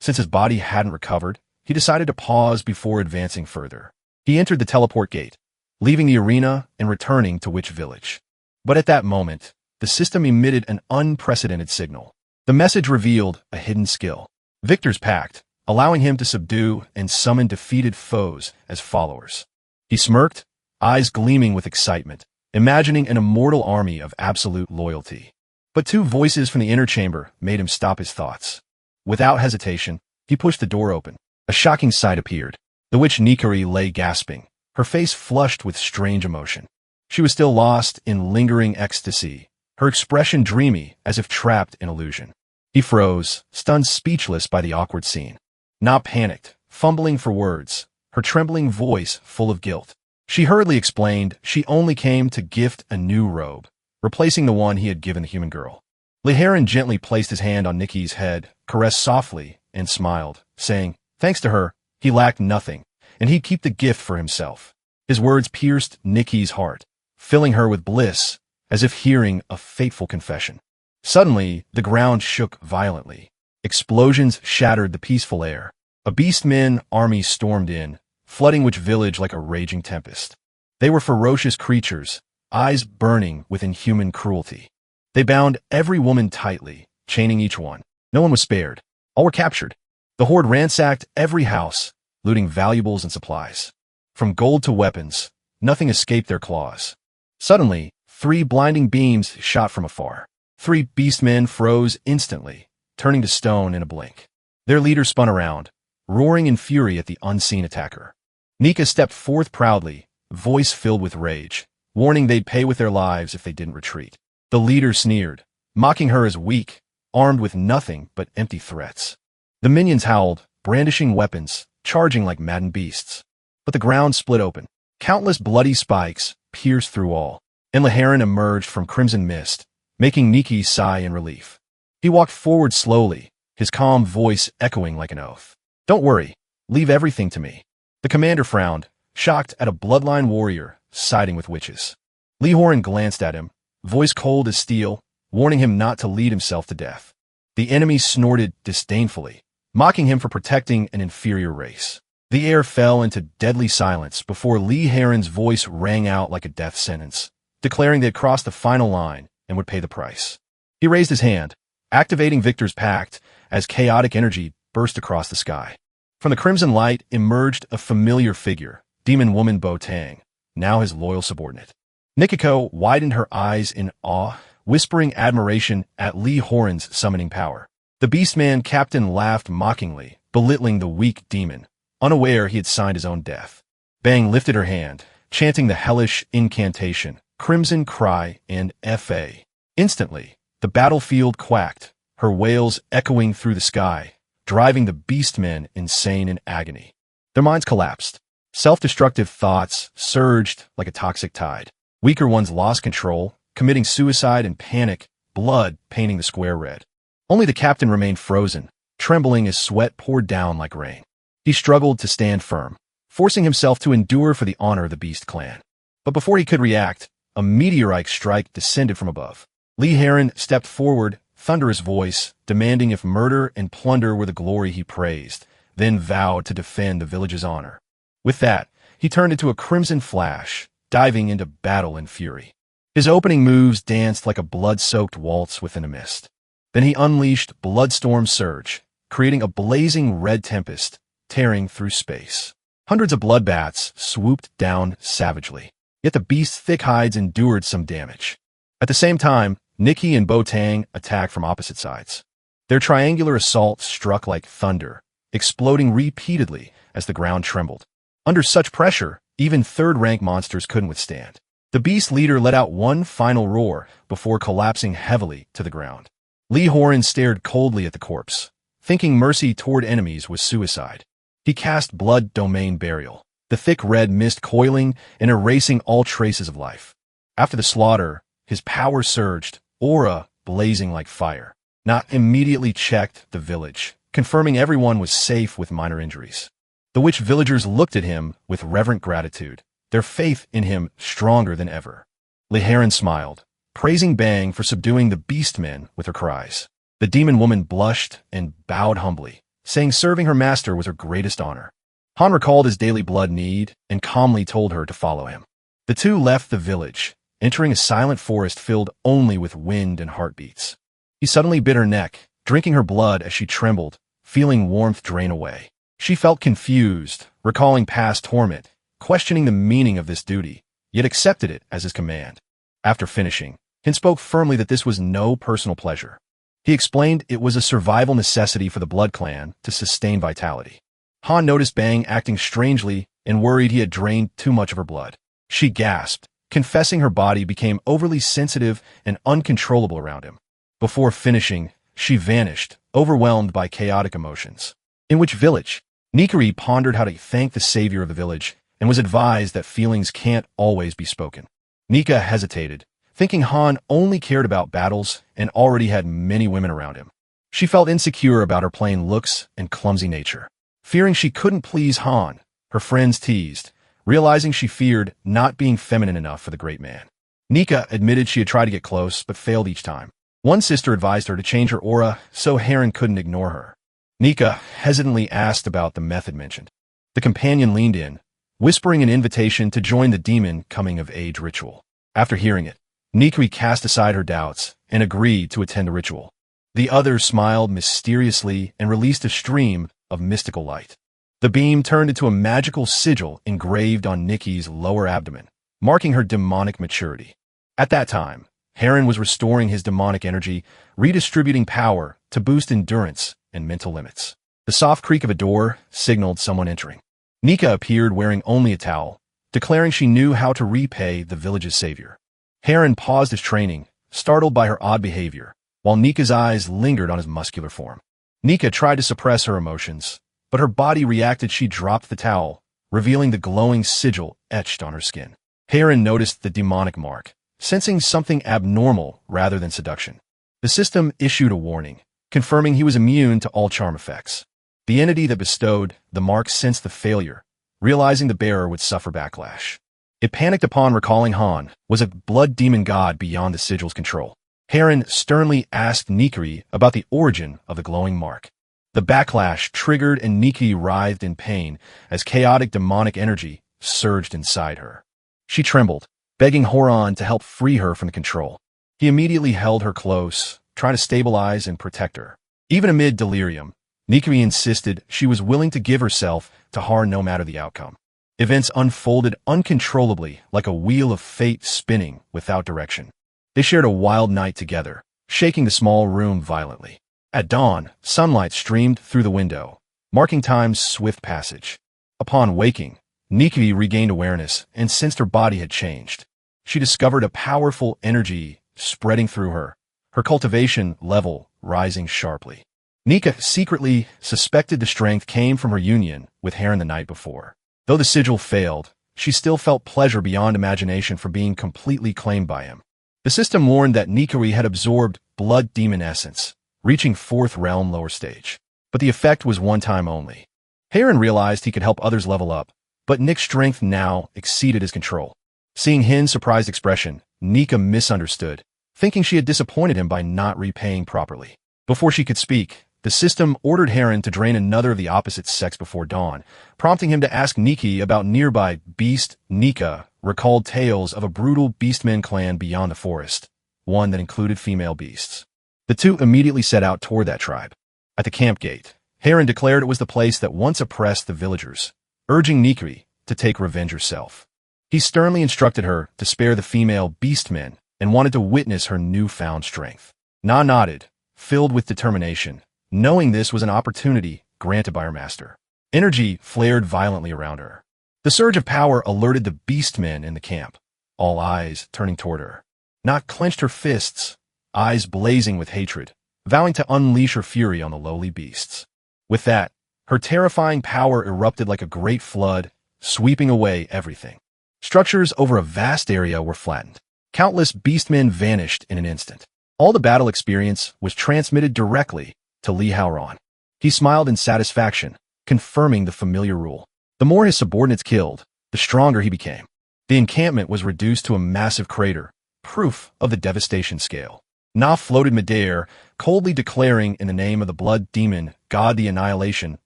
Since his body hadn't recovered, he decided to pause before advancing further. He entered the teleport gate, leaving the arena and returning to Witch Village. But at that moment, the system emitted an unprecedented signal. The message revealed a hidden skill. Victor's Pact, allowing him to subdue and summon defeated foes as followers. He smirked, eyes gleaming with excitement, imagining an immortal army of absolute loyalty. But 2 voices from the inner chamber made him stop his thoughts. Without hesitation, he pushed the door open. A shocking sight appeared. The witch Nikari lay gasping, her face flushed with strange emotion. She was still lost in lingering ecstasy, her expression dreamy as if trapped in illusion. He froze, stunned speechless by the awkward scene. Na panicked, fumbling for words, her trembling voice full of guilt. She hurriedly explained she only came to gift a new robe, replacing the one he had given the human girl. Liharan gently placed his hand on Nikki's head, caressed softly, and smiled, saying, thanks to her, he lacked nothing, and he'd keep the gift for himself. His words pierced Nikki's heart, filling her with bliss, as if hearing a fateful confession. Suddenly, the ground shook violently. Explosions shattered the peaceful air. A beastmen army stormed in, flooding which village like a raging tempest. They were ferocious creatures, eyes burning with inhuman cruelty. They bound every woman tightly, chaining each one. No one was spared. All were captured. The horde ransacked every house, looting valuables and supplies. From gold to weapons, nothing escaped their claws. Suddenly, 3 blinding beams shot from afar. 3 beastmen froze instantly, turning to stone in a blink. Their leader spun around, roaring in fury at the unseen attacker. Nika stepped forth proudly, voice filled with rage, warning they'd pay with their lives if they didn't retreat. The leader sneered, mocking her as weak, armed with nothing but empty threats. The minions howled, brandishing weapons, charging like maddened beasts. But the ground split open. Countless bloody spikes pierced through all, and Liharan emerged from crimson mist, making Nikki sigh in relief. He walked forward slowly, his calm voice echoing like an oath. Don't worry, leave everything to me. The commander frowned, shocked at a bloodline warrior siding with witches. Liharan glanced at him, voice cold as steel, warning him not to lead himself to death. The enemy snorted disdainfully, mocking him for protecting an inferior race. The air fell into deadly silence before Liharan's voice rang out like a death sentence, declaring they had crossed the final line and would pay the price. He raised his hand, activating Victor's pact as chaotic energy burst across the sky. From the crimson light emerged a familiar figure, demon woman Bo Tang, now his loyal subordinate. Nikiko widened her eyes in awe, whispering admiration at Liharan's summoning power. The Beastman captain laughed mockingly, belittling the weak demon, unaware he had signed his own death. Bang lifted her hand, chanting the hellish incantation, Crimson Cry and F.A. Instantly, the battlefield quacked, her wails echoing through the sky, driving the beastmen insane in agony. Their minds collapsed. Self-destructive thoughts surged like a toxic tide. Weaker ones lost control, committing suicide in panic, blood painting the square red. Only the captain remained frozen, trembling as sweat poured down like rain. He struggled to stand firm, forcing himself to endure for the honor of the Beast clan. But before he could react, a meteorite strike descended from above. Liharan stepped forward, thunderous voice, demanding if murder and plunder were the glory he praised, then vowed to defend the village's honor. With that, he turned into a crimson flash, diving into battle in fury. His opening moves danced like a blood-soaked waltz within a mist. Then he unleashed Bloodstorm Surge, creating a blazing red tempest, tearing through space. Hundreds of bloodbats swooped down savagely, yet the beast's thick hides endured some damage. At the same time, Nikki and Bo Tang attacked from opposite sides. Their triangular assault struck like thunder, exploding repeatedly as the ground trembled. Under such pressure, even third-rank monsters couldn't withstand. The beast leader let out one final roar before collapsing heavily to the ground. Liharan stared coldly at the corpse, thinking mercy toward enemies was suicide. He cast Blood Domain Burial, the thick red mist coiling and erasing all traces of life. After the slaughter, his power surged, aura blazing like fire. Not immediately checked the village, confirming everyone was safe with minor injuries. The witch villagers looked at him with reverent gratitude, their faith in him stronger than ever. Liharan smiled, praising Bang for subduing the beastmen with her cries. The demon woman blushed and bowed humbly, saying serving her master was her greatest honor. Han recalled his daily blood need and calmly told her to follow him. The two left the village, entering a silent forest filled only with wind and heartbeats. He suddenly bit her neck, drinking her blood as she trembled, feeling warmth drain away. She felt confused, recalling past torment, questioning the meaning of this duty, yet accepted it as his command. After finishing, Han spoke firmly that this was no personal pleasure. He explained it was a survival necessity for the Blood Clan to sustain vitality. Han noticed Bang acting strangely and worried he had drained too much of her blood. She gasped, confessing her body became overly sensitive and uncontrollable around him. Before finishing, she vanished, overwhelmed by chaotic emotions. In which village? Nikari pondered how to thank the savior of the village and was advised that feelings can't always be spoken. Nika hesitated, thinking Han only cared about battles and already had many women around him. She felt insecure about her plain looks and clumsy nature. Fearing she couldn't please Han, her friends teased, realizing she feared not being feminine enough for the great man. Nika admitted she had tried to get close, but failed each time. One sister advised her to change her aura so Heron couldn't ignore her. Nika hesitantly asked about the method mentioned. The companion leaned in, whispering an invitation to join the demon coming-of-age ritual. After hearing it, Nikari cast aside her doubts and agreed to attend the ritual. The others smiled mysteriously and released a stream of mystical light. The beam turned into a magical sigil engraved on Nikki's lower abdomen, marking her demonic maturity. At that time, Heron was restoring his demonic energy, redistributing power to boost endurance and mental limits. The soft creak of a door signaled someone entering. Nika appeared wearing only a towel, declaring she knew how to repay the village's savior. Heron paused his training, startled by her odd behavior, while Nika's eyes lingered on his muscular form. Nika tried to suppress her emotions, but her body reacted. She dropped the towel, revealing the glowing sigil etched on her skin. Heron noticed the demonic mark, sensing something abnormal rather than seduction. The system issued a warning, confirming he was immune to all charm effects. The entity that bestowed the mark sensed the failure, realizing the bearer would suffer backlash. It panicked upon recalling Han was a blood demon god beyond the sigil's control. Heron sternly asked Nikari about the origin of the glowing mark. The backlash triggered and Nikari writhed in pain as chaotic demonic energy surged inside her. She trembled, begging Horan to help free her from the control. He immediately held her close, trying to stabilize and protect her. Even amid delirium, Nikari insisted she was willing to give herself to Har no matter the outcome. Events unfolded uncontrollably like a wheel of fate spinning without direction. They shared a wild night together, shaking the small room violently. At dawn, sunlight streamed through the window, marking time's swift passage. Upon waking, Nikari regained awareness and sensed her body had changed. She discovered a powerful energy spreading through her, her cultivation level rising sharply. Nika secretly suspected the strength came from her union with Heron the night before. Though the sigil failed, she still felt pleasure beyond imagination for being completely claimed by him. The system warned that Nikari had absorbed blood demon essence, reaching fourth realm lower stage. But the effect was one time only. Heron realized he could help others level up, but Nick's strength now exceeded his control. Seeing Hin's surprised expression, Nika misunderstood, thinking she had disappointed him by not repaying properly. Before she could speak, the system ordered Heron to drain another of the opposite sex before dawn, prompting him to ask Nikki about nearby beast. Nika recalled tales of a brutal beastmen clan beyond the forest, one that included female beasts. The two immediately set out toward that tribe. At the camp gate, Heron declared it was the place that once oppressed the villagers, urging Nikki to take revenge herself. He sternly instructed her to spare the female beastmen and wanted to witness her newfound strength. Na nodded, filled with determination, knowing this was an opportunity granted by her master. Energy flared violently around her. The surge of power alerted the beastmen in the camp, all eyes turning toward her. Na clenched her fists, eyes blazing with hatred, vowing to unleash her fury on the lowly beasts. With that, her terrifying power erupted like a great flood, sweeping away everything. Structures over a vast area were flattened. Countless beastmen vanished in an instant. All the battle experience was transmitted directly to Li Haoran. He smiled in satisfaction, confirming the familiar rule. The more his subordinates killed, the stronger he became. The encampment was reduced to a massive crater, proof of the devastation scale. Na floated midair, coldly declaring in the name of the blood demon god the annihilation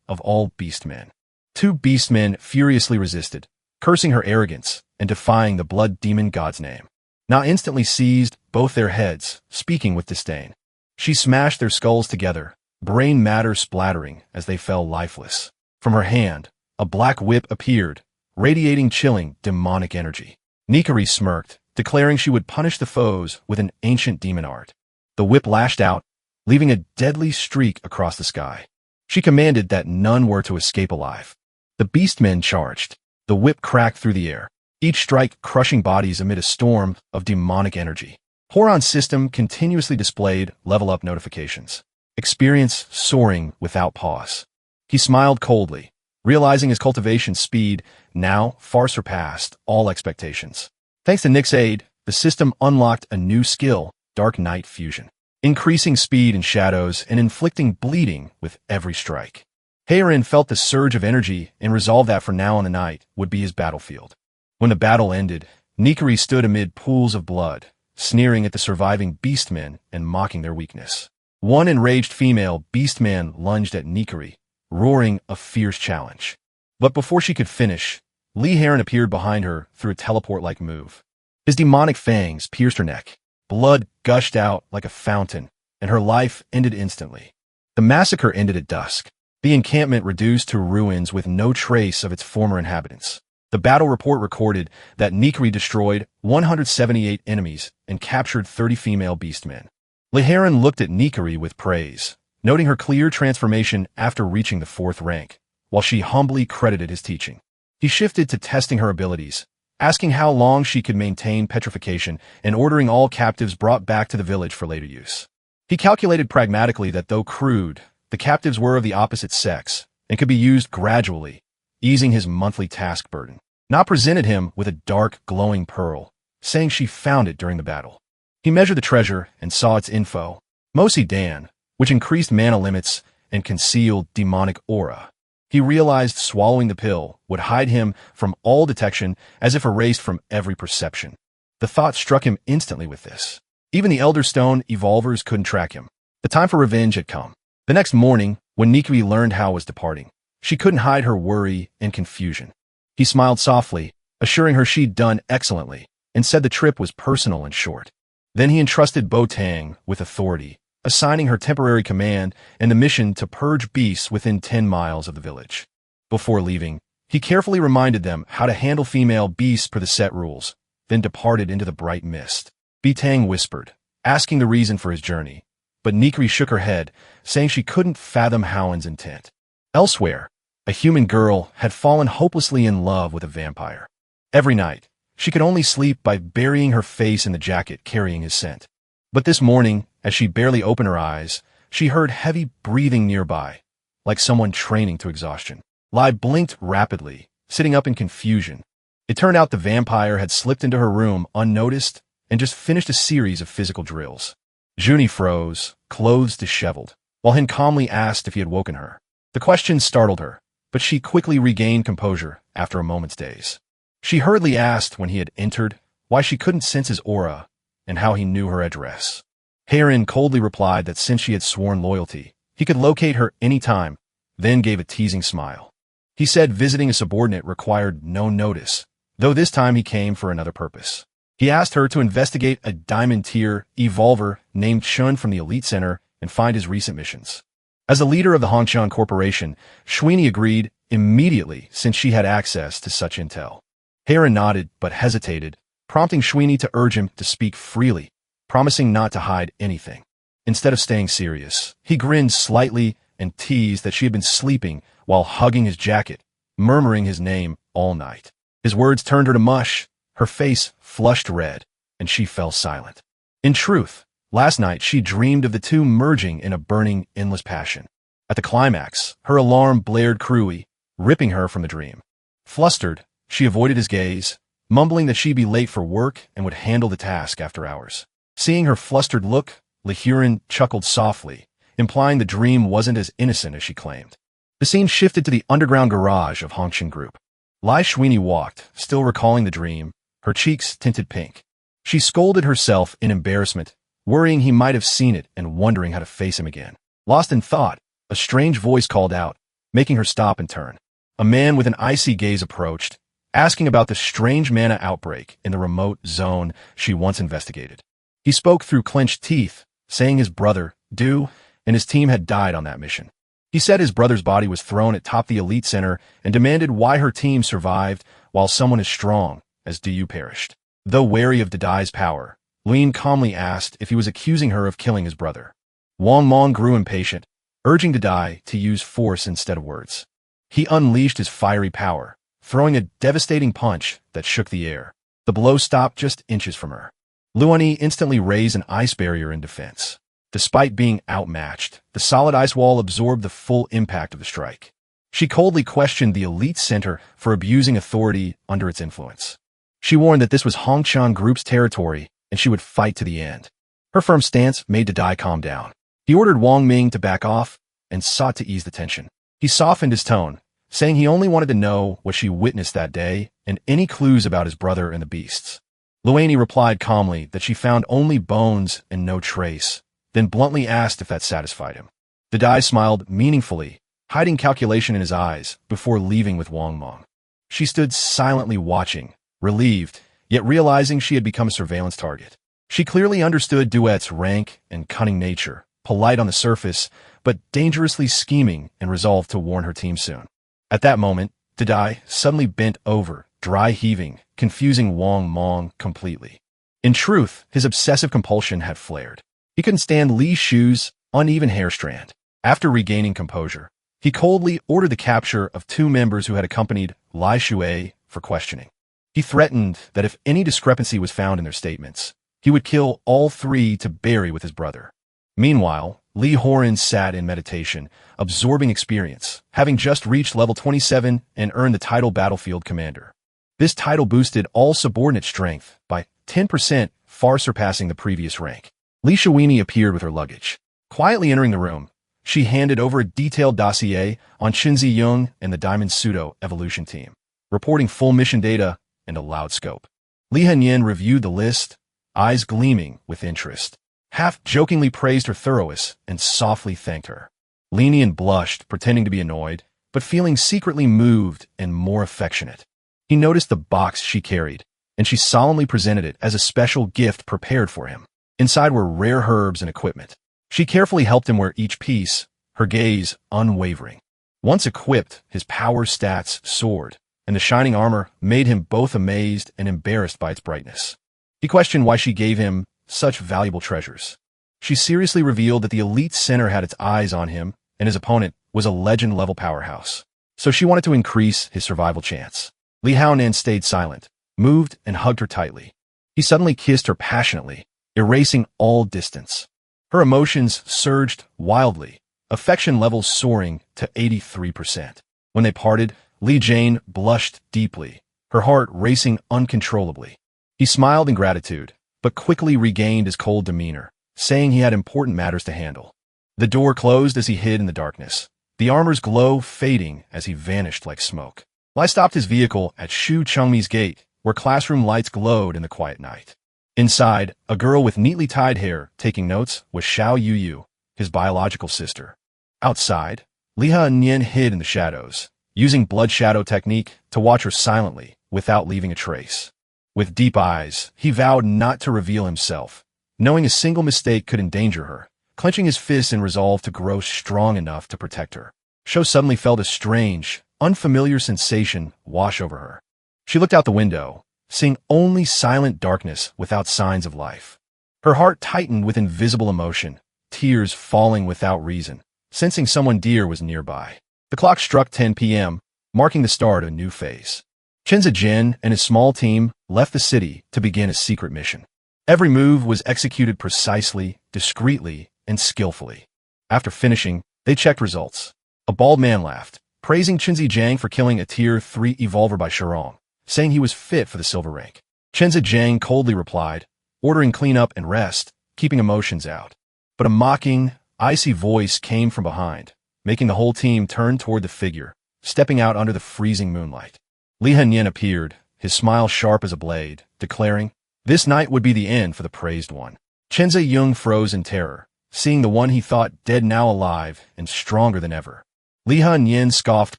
of all beastmen. Two beastmen furiously resisted, cursing her arrogance and defying the blood demon god's name. Na instantly seized both their heads, speaking with disdain. She smashed their skulls together, brain matter splattering as they fell lifeless. From her hand, a black whip appeared, radiating chilling demonic energy. Nikari smirked, declaring she would punish the foes with an ancient demon art. The whip lashed out, leaving a deadly streak across the sky. She commanded that none were to escape alive. The beastmen charged. The whip cracked through the air, each strike crushing bodies amid a storm of demonic energy. Horan's system continuously displayed level-up notifications. experience soaring without pause. He smiled coldly, realizing his cultivation speed now far surpassed all expectations. Thanks to Nick's aid, the system unlocked a new skill, Dark Night Fusion, increasing speed in shadows and inflicting bleeding with every strike. Heirin felt the surge of energy and resolved that from now on the night would be his battlefield. When the battle ended, Nikari stood amid pools of blood, sneering at the surviving beastmen and mocking their weakness. One enraged female beastman lunged at Nikari, roaring a fierce challenge. But before she could finish, Lee Heron appeared behind her through a teleport-like move. His demonic fangs pierced her neck. Blood gushed out like a fountain, and her life ended instantly. The massacre ended at dusk, the encampment reduced to ruins with no trace of its former inhabitants. The battle report recorded that Nikari destroyed 178 enemies and captured 30 female beastmen. Liharan looked at Nikari with praise, noting her clear transformation after reaching the 4th rank, while she humbly credited his teaching. He shifted to testing her abilities, asking how long she could maintain petrification and ordering all captives brought back to the village for later use. He calculated pragmatically that though crude, the captives were of the opposite sex and could be used gradually, easing his monthly task burden. Na presented him with a dark, glowing pearl, saying she found it during the battle. He measured the treasure and saw its info, Mosi Dan, which increased mana limits and concealed demonic aura. He realized swallowing the pill would hide him from all detection as if erased from every perception. The thought struck him instantly with this. Even the Elder Stone evolvers couldn't track him. The time for revenge had come. The next morning, when Nikari learned Hao was departing, she couldn't hide her worry and confusion. He smiled softly, assuring her she'd done excellently, and said the trip was personal and short. Then he entrusted Bo Tang with authority, assigning her temporary command and the mission to purge beasts within 10 miles of the village. Before leaving, he carefully reminded them how to handle female beasts per the set rules, then departed into the bright mist. Bo Tang whispered, asking the reason for his journey, but Nikari shook her head, saying she couldn't fathom Howland's intent. Elsewhere, a human girl had fallen hopelessly in love with a vampire. Every night, she could only sleep by burying her face in the jacket carrying his scent. But this morning, as she barely opened her eyes, she heard heavy breathing nearby, like someone training to exhaustion. Lai blinked rapidly, sitting up in confusion. It turned out the vampire had slipped into her room unnoticed and just finished a series of physical drills. Juni froze, clothes disheveled, while Hin calmly asked if he had woken her. The question startled her, but she quickly regained composure after a moment's daze. She hurriedly asked when he had entered why she couldn't sense his aura and how he knew her address. Heirin coldly replied that since she had sworn loyalty, he could locate her any time, then gave a teasing smile. He said visiting a subordinate required no notice, though this time he came for another purpose. He asked her to investigate a diamond-tier evolver named Shun from the Elite Center and find his recent missions. As the leader of the Hongqian Corporation, Shwini agreed immediately since she had access to such intel. Heirin nodded but hesitated, prompting Shwini to urge him to speak freely, promising not to hide anything. Instead of staying serious, he grinned slightly and teased that she had been sleeping while hugging his jacket, murmuring his name all night. His words turned her to mush, her face flushed red, and she fell silent. In truth, last night she dreamed of the two merging in a burning, endless passion. At the climax, her alarm blared cruelly, ripping her from the dream. Flustered, she avoided his gaze, mumbling that she'd be late for work and would handle the task after hours. Seeing her flustered look, Lihurin chuckled softly, implying the dream wasn't as innocent as she claimed. The scene shifted to the underground garage of Hongqian Group. Lai Shwini walked, still recalling the dream, her cheeks tinted pink. She scolded herself in embarrassment, worrying he might have seen it and wondering how to face him again. Lost in thought, a strange voice called out, making her stop and turn. A man with an icy gaze approached, asking about the strange mana outbreak in the remote zone she once investigated. He spoke through clenched teeth, saying his brother, Du, and his team had died on that mission. He said his brother's body was thrown atop the Elite Center and demanded why her team survived while someone as strong as Du perished. Though wary of Dadai's power, Lin calmly asked if he was accusing her of killing his brother. Wang Mong grew impatient, urging Dadai to use force instead of words. He unleashed his fiery power, throwing a devastating punch that shook the air. The blow stopped just inches from her. Luani instantly raised an ice barrier in defense. Despite being outmatched, the solid ice wall absorbed the full impact of the strike. She coldly questioned the elite center for abusing authority under its influence. She warned that this was Hongchang Group's territory and she would fight to the end. Her firm stance made Dai calm down. He ordered Wang Ming to back off and sought to ease the tension. He softened his tone, saying he only wanted to know what she witnessed that day and any clues about his brother and the beasts. Luaney replied calmly that she found only bones and no trace, then bluntly asked if that satisfied him. Dai smiled meaningfully, hiding calculation in his eyes before leaving with Wang Ming. She stood silently watching, relieved, yet realizing she had become a surveillance target. She clearly understood Duet's rank and cunning nature, polite on the surface, but dangerously scheming and resolved to warn her team soon. At that moment, Dai suddenly bent over, dry heaving, confusing Wang Ming completely. In truth, his obsessive compulsion had flared. He couldn't stand Li Shu's uneven hair strand. After regaining composure, he coldly ordered the capture of 2 members who had accompanied Li Shui for questioning. He threatened that if any discrepancy was found in their statements, he would kill all 3 to bury with his brother. Meanwhile, Li Horan sat in meditation, absorbing experience, having just reached level 27 and earned the title Battlefield Commander. This title boosted all subordinate strength by 10%, far surpassing the previous rank. Li Shuini appeared with her luggage. Quietly entering the room, she handed over a detailed dossier on Qinzi Yung and the Diamond Pseudo-Evolution team, reporting full mission data and a loud scope. Li Hanyin reviewed the list, eyes gleaming with interest. Half-jokingly praised her thoroughness and softly thanked her. Li Nian blushed, pretending to be annoyed, but feeling secretly moved and more affectionate. He noticed the box she carried, and she solemnly presented it as a special gift prepared for him. Inside were rare herbs and equipment. She carefully helped him wear each piece, her gaze unwavering. Once equipped, his power stats soared, and the shining armor made him both amazed and embarrassed by its brightness. He questioned why she gave him such valuable treasures. She seriously revealed that the elite center had its eyes on him, and his opponent was a legend-level powerhouse. So she wanted to increase his survival chance. Li Haonan stayed silent, moved and hugged her tightly. He suddenly kissed her passionately, erasing all distance. Her emotions surged wildly, affection levels soaring to 83%. When they parted, Li Jane blushed deeply, her heart racing uncontrollably. He smiled in gratitude, but quickly regained his cold demeanor, saying he had important matters to handle. The door closed as he hid in the darkness, the armor's glow fading as he vanished like smoke. Li stopped his vehicle at Shu Chengmi's gate, where classroom lights glowed in the quiet night. Inside, a girl with neatly tied hair taking notes was Xiao Yuyu, his biological sister. Outside, Li Hanyin hid in the shadows, using blood shadow technique to watch her silently without leaving a trace. With deep eyes, he vowed not to reveal himself, knowing a single mistake could endanger her, clenching his fists in resolve to grow strong enough to protect her. Sho suddenly felt a strange, unfamiliar sensation wash over her. She looked out the window, seeing only silent darkness without signs of life. Her heart tightened with invisible emotion, tears falling without reason, sensing someone dear was nearby. The clock struck 10 p.m., marking the start of a new phase. Chen Zijin and his small team left the city to begin a secret mission. Every move was executed precisely, discreetly, and skillfully. After finishing, they checked results. A bald man laughed, praising Chen Zijang for killing a Tier 3 evolver by Shirong, saying he was fit for the silver rank. Chen Zijang coldly replied, ordering cleanup and rest, keeping emotions out. But a mocking, icy voice came from behind, making the whole team turn toward the figure, stepping out under the freezing moonlight. Li Hanyin appeared, his smile sharp as a blade, declaring, this night would be the end for the praised one. Chen Ziyung froze in terror, seeing the one he thought dead now alive and stronger than ever. Li Hanyin scoffed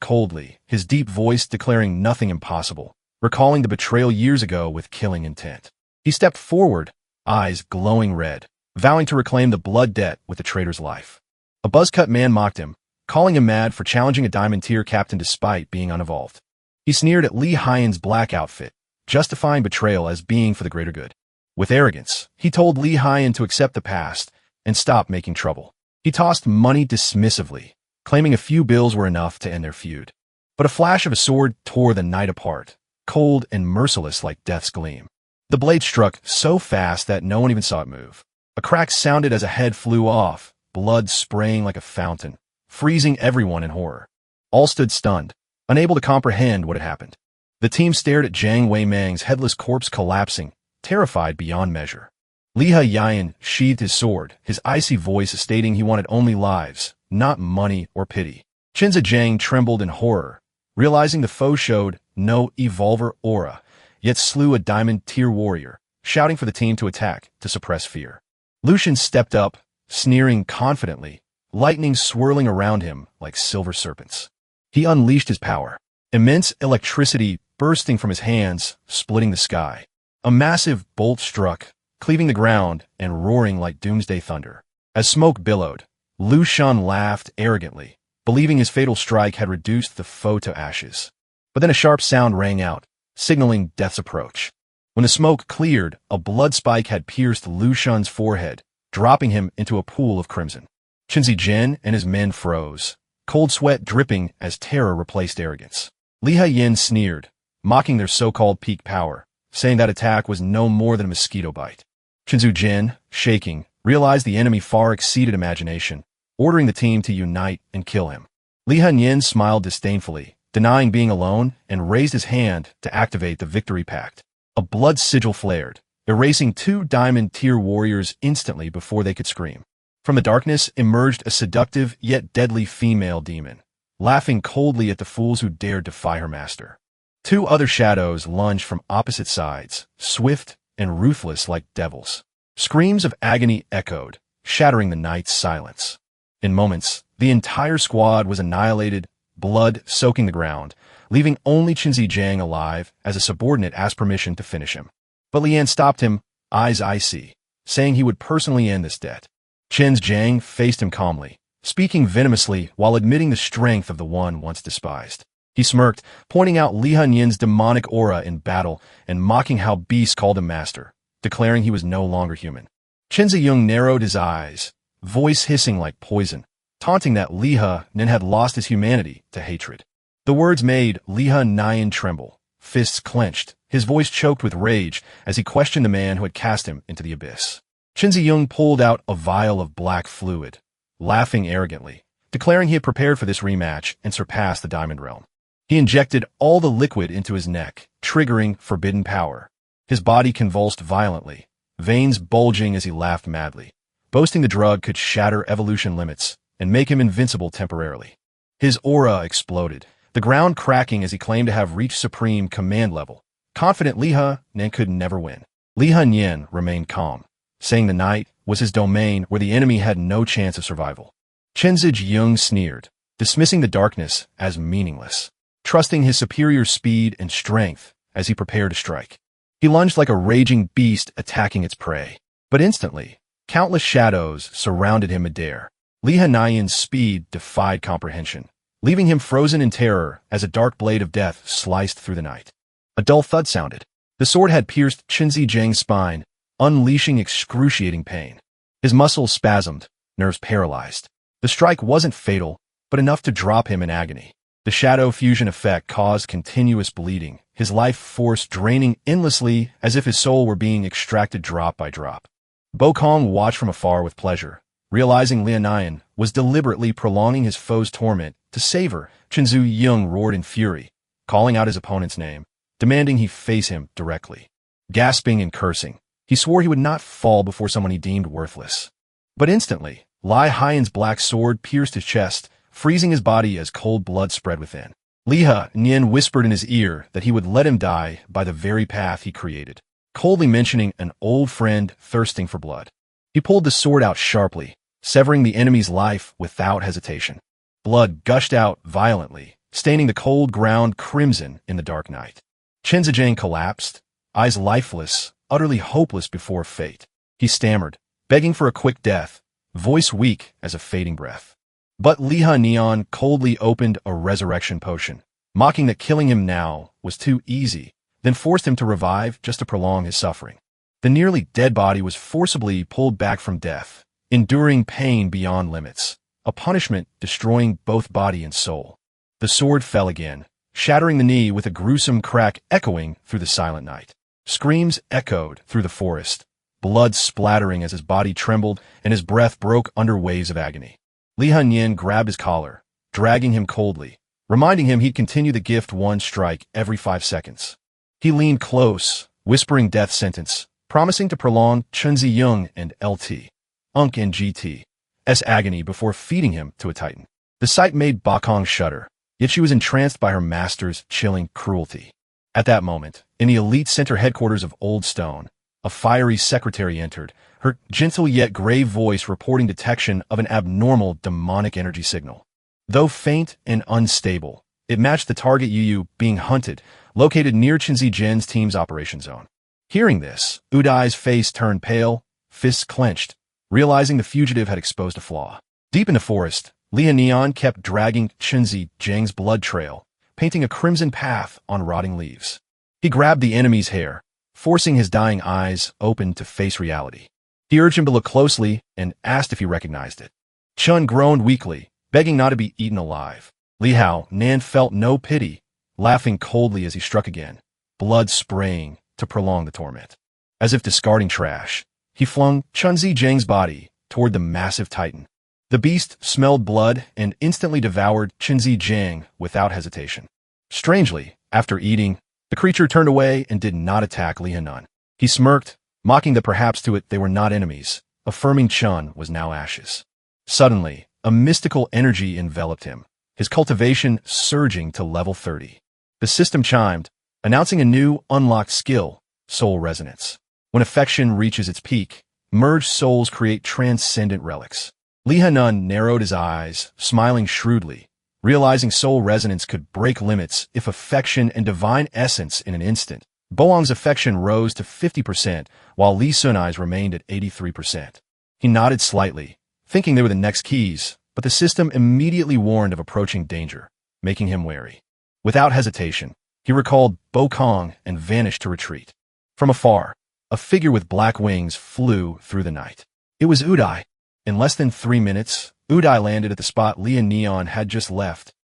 coldly, his deep voice declaring nothing impossible, recalling the betrayal years ago with killing intent. He stepped forward, eyes glowing red, vowing to reclaim the blood debt with the traitor's life. A buzz-cut man mocked him, calling him mad for challenging a diamond tier captain despite being unevolved. He sneered at Li Haiyin's black outfit, justifying betrayal as being for the greater good. With arrogance, he told Li Haiyin to accept the past and stop making trouble. He tossed money dismissively, claiming a few bills were enough to end their feud. But a flash of a sword tore the night apart, cold and merciless like death's gleam. The blade struck so fast that no one even saw it move. A crack sounded as a head flew off, blood spraying like a fountain, freezing everyone in horror. All stood stunned, unable to comprehend what had happened. The team stared at Jiang Weimang's headless corpse collapsing, terrified beyond measure. Li Yan sheathed his sword, his icy voice stating he wanted only lives, not money or pity. Qin Zhejiang trembled in horror, realizing the foe showed no evolver aura, yet slew a diamond-tier warrior, shouting for the team to attack to suppress fear. Lucian stepped up, sneering confidently, lightning swirling around him like silver serpents. He unleashed his power, immense electricity bursting from his hands, splitting the sky. A massive bolt struck, cleaving the ground and roaring like doomsday thunder. As smoke billowed, Lu Shan laughed arrogantly, believing his fatal strike had reduced the foe to ashes. But then a sharp sound rang out, signaling death's approach. When the smoke cleared, a blood spike had pierced Lu Shan's forehead, dropping him into a pool of crimson. Qin Zhen and his men froze, cold sweat dripping as terror replaced arrogance. Li Yin sneered, mocking their so-called peak power, saying that attack was no more than a mosquito bite. Qin Zhen, shaking, realized the enemy far exceeded imagination, ordering the team to unite and kill him. Li Yin smiled disdainfully, denying being alone, and raised his hand to activate the victory pact. A blood sigil flared, erasing 2 diamond-tier warriors instantly before they could scream. From the darkness emerged a seductive yet deadly female demon, laughing coldly at the fools who dared defy her master. 2 other shadows lunged from opposite sides, swift and ruthless like devils. Screams of agony echoed, shattering the night's silence. In moments, the entire squad was annihilated, blood soaking the ground, leaving only Qin Zhejiang alive as a subordinate asked permission to finish him. But Lian stopped him, eyes icy, saying he would personally end this debt. Qin Zhejiang faced him calmly, speaking venomously while admitting the strength of the one once despised. He smirked, pointing out Li Yin's demonic aura in battle and mocking how beasts called him master, declaring he was no longer human. Qin Ziyang narrowed his eyes, voice hissing like poison, taunting that Li Nin had lost his humanity to hatred. The words made Li Nian tremble, fists clenched, his voice choked with rage as he questioned the man who had cast him into the abyss. Qin Ziyang pulled out a vial of black fluid, laughing arrogantly, declaring he had prepared for this rematch and surpassed the Diamond Realm. He injected all the liquid into his neck, triggering forbidden power. His body convulsed violently, veins bulging as he laughed madly, boasting the drug could shatter evolution limits and make him invincible temporarily. His aura exploded, the ground cracking as he claimed to have reached supreme command level. Confident Li Nin could never win. Li Yin remained calm, saying the night was his domain where the enemy had no chance of survival. Qin Zhejiang sneered, dismissing the darkness as meaningless, trusting his superior speed and strength as he prepared to strike. He lunged like a raging beast attacking its prey. But instantly, countless shadows surrounded him midair. Li Nian's speed defied comprehension, leaving him frozen in terror as a dark blade of death sliced through the night. A dull thud sounded. The sword had pierced Qin Zhejiang's spine, unleashing excruciating pain. His muscles spasmed, nerves paralyzed. The strike wasn't fatal, but enough to drop him in agony. The shadow fusion effect caused continuous bleeding, his life force draining endlessly as if his soul were being extracted drop by drop. Bo Kong watched from afar with pleasure, realizing Li Nian was deliberately prolonging his foe's torment to savor. Qin Ziyang roared in fury, calling out his opponent's name, demanding he face him directly. Gasping and cursing, he swore he would not fall before someone he deemed worthless. But instantly, Li Haiyan's black sword pierced his chest, freezing his body as cold blood spread within. Li Nian whispered in his ear that he would let him die by the very path he created, coldly mentioning an old friend thirsting for blood. He pulled the sword out sharply, severing the enemy's life without hesitation. Blood gushed out violently, staining the cold ground crimson in the dark night. Qin Zhejiang collapsed, eyes lifeless, utterly hopeless before fate. He stammered, begging for a quick death, voice weak as a fading breath. But Li Nian coldly opened a resurrection potion, mocking that killing him now was too easy, then forced him to revive just to prolong his suffering. The nearly dead body was forcibly pulled back from death, enduring pain beyond limits, a punishment destroying both body and soul. The sword fell again, shattering the knee with a gruesome crack echoing through the silent night. Screams echoed through the forest, blood splattering as his body trembled and his breath broke under waves of agony. Li Hanyin grabbed his collar, dragging him coldly, reminding him he'd continue the gift one strike every 5 seconds. He leaned close, whispering death sentence, promising to prolong Chunzi Young and LT, Unk and GT's agony before feeding him to a titan. The sight made Bakong shudder, yet she was entranced by her master's chilling cruelty. At that moment, in the elite center headquarters of Old Stone, a fiery secretary entered, her gentle yet grave voice reporting detection of an abnormal demonic energy signal. Though faint and unstable, it matched the target Yu being hunted, located near Chinzi Jin's team's operation zone. Hearing this, Udai's face turned pale, fists clenched, realizing the fugitive had exposed a flaw. Deep in the forest, Lia Neon kept dragging Chinzi Jing's blood trail, painting a crimson path on rotting leaves. He grabbed the enemy's hair, forcing his dying eyes open to face reality. He urged him to look closely and asked if he recognized it. Chun groaned weakly, begging not to be eaten alive. Li Hao Nan felt no pity, laughing coldly as he struck again, blood spraying to prolong the torment. As if discarding trash, he flung Chunzi Jing's body toward the massive titan. The beast smelled blood and instantly devoured Chinzi Jing without hesitation. Strangely, after eating, the creature turned away and did not attack Li Hanan. He smirked, mocking that perhaps to it they were not enemies, affirming Chun was now ashes. Suddenly, a mystical energy enveloped him, his cultivation surging to level 30. The system chimed, announcing a new, unlocked skill, Soul Resonance. When affection reaches its peak, merged souls create transcendent relics. Li Hanan narrowed his eyes, smiling shrewdly, realizing soul resonance could break limits if affection and divine essence in an instant. Boang's affection rose to 50%, while Li Sunai's remained at 83%. He nodded slightly, thinking they were the next keys, but the system immediately warned of approaching danger, making him wary. Without hesitation, he recalled Bo Kong and vanished to retreat. From afar, a figure with black wings flew through the night. It was Udai. In less than 3 minutes, Udai landed at the spot Lia Neon had just left,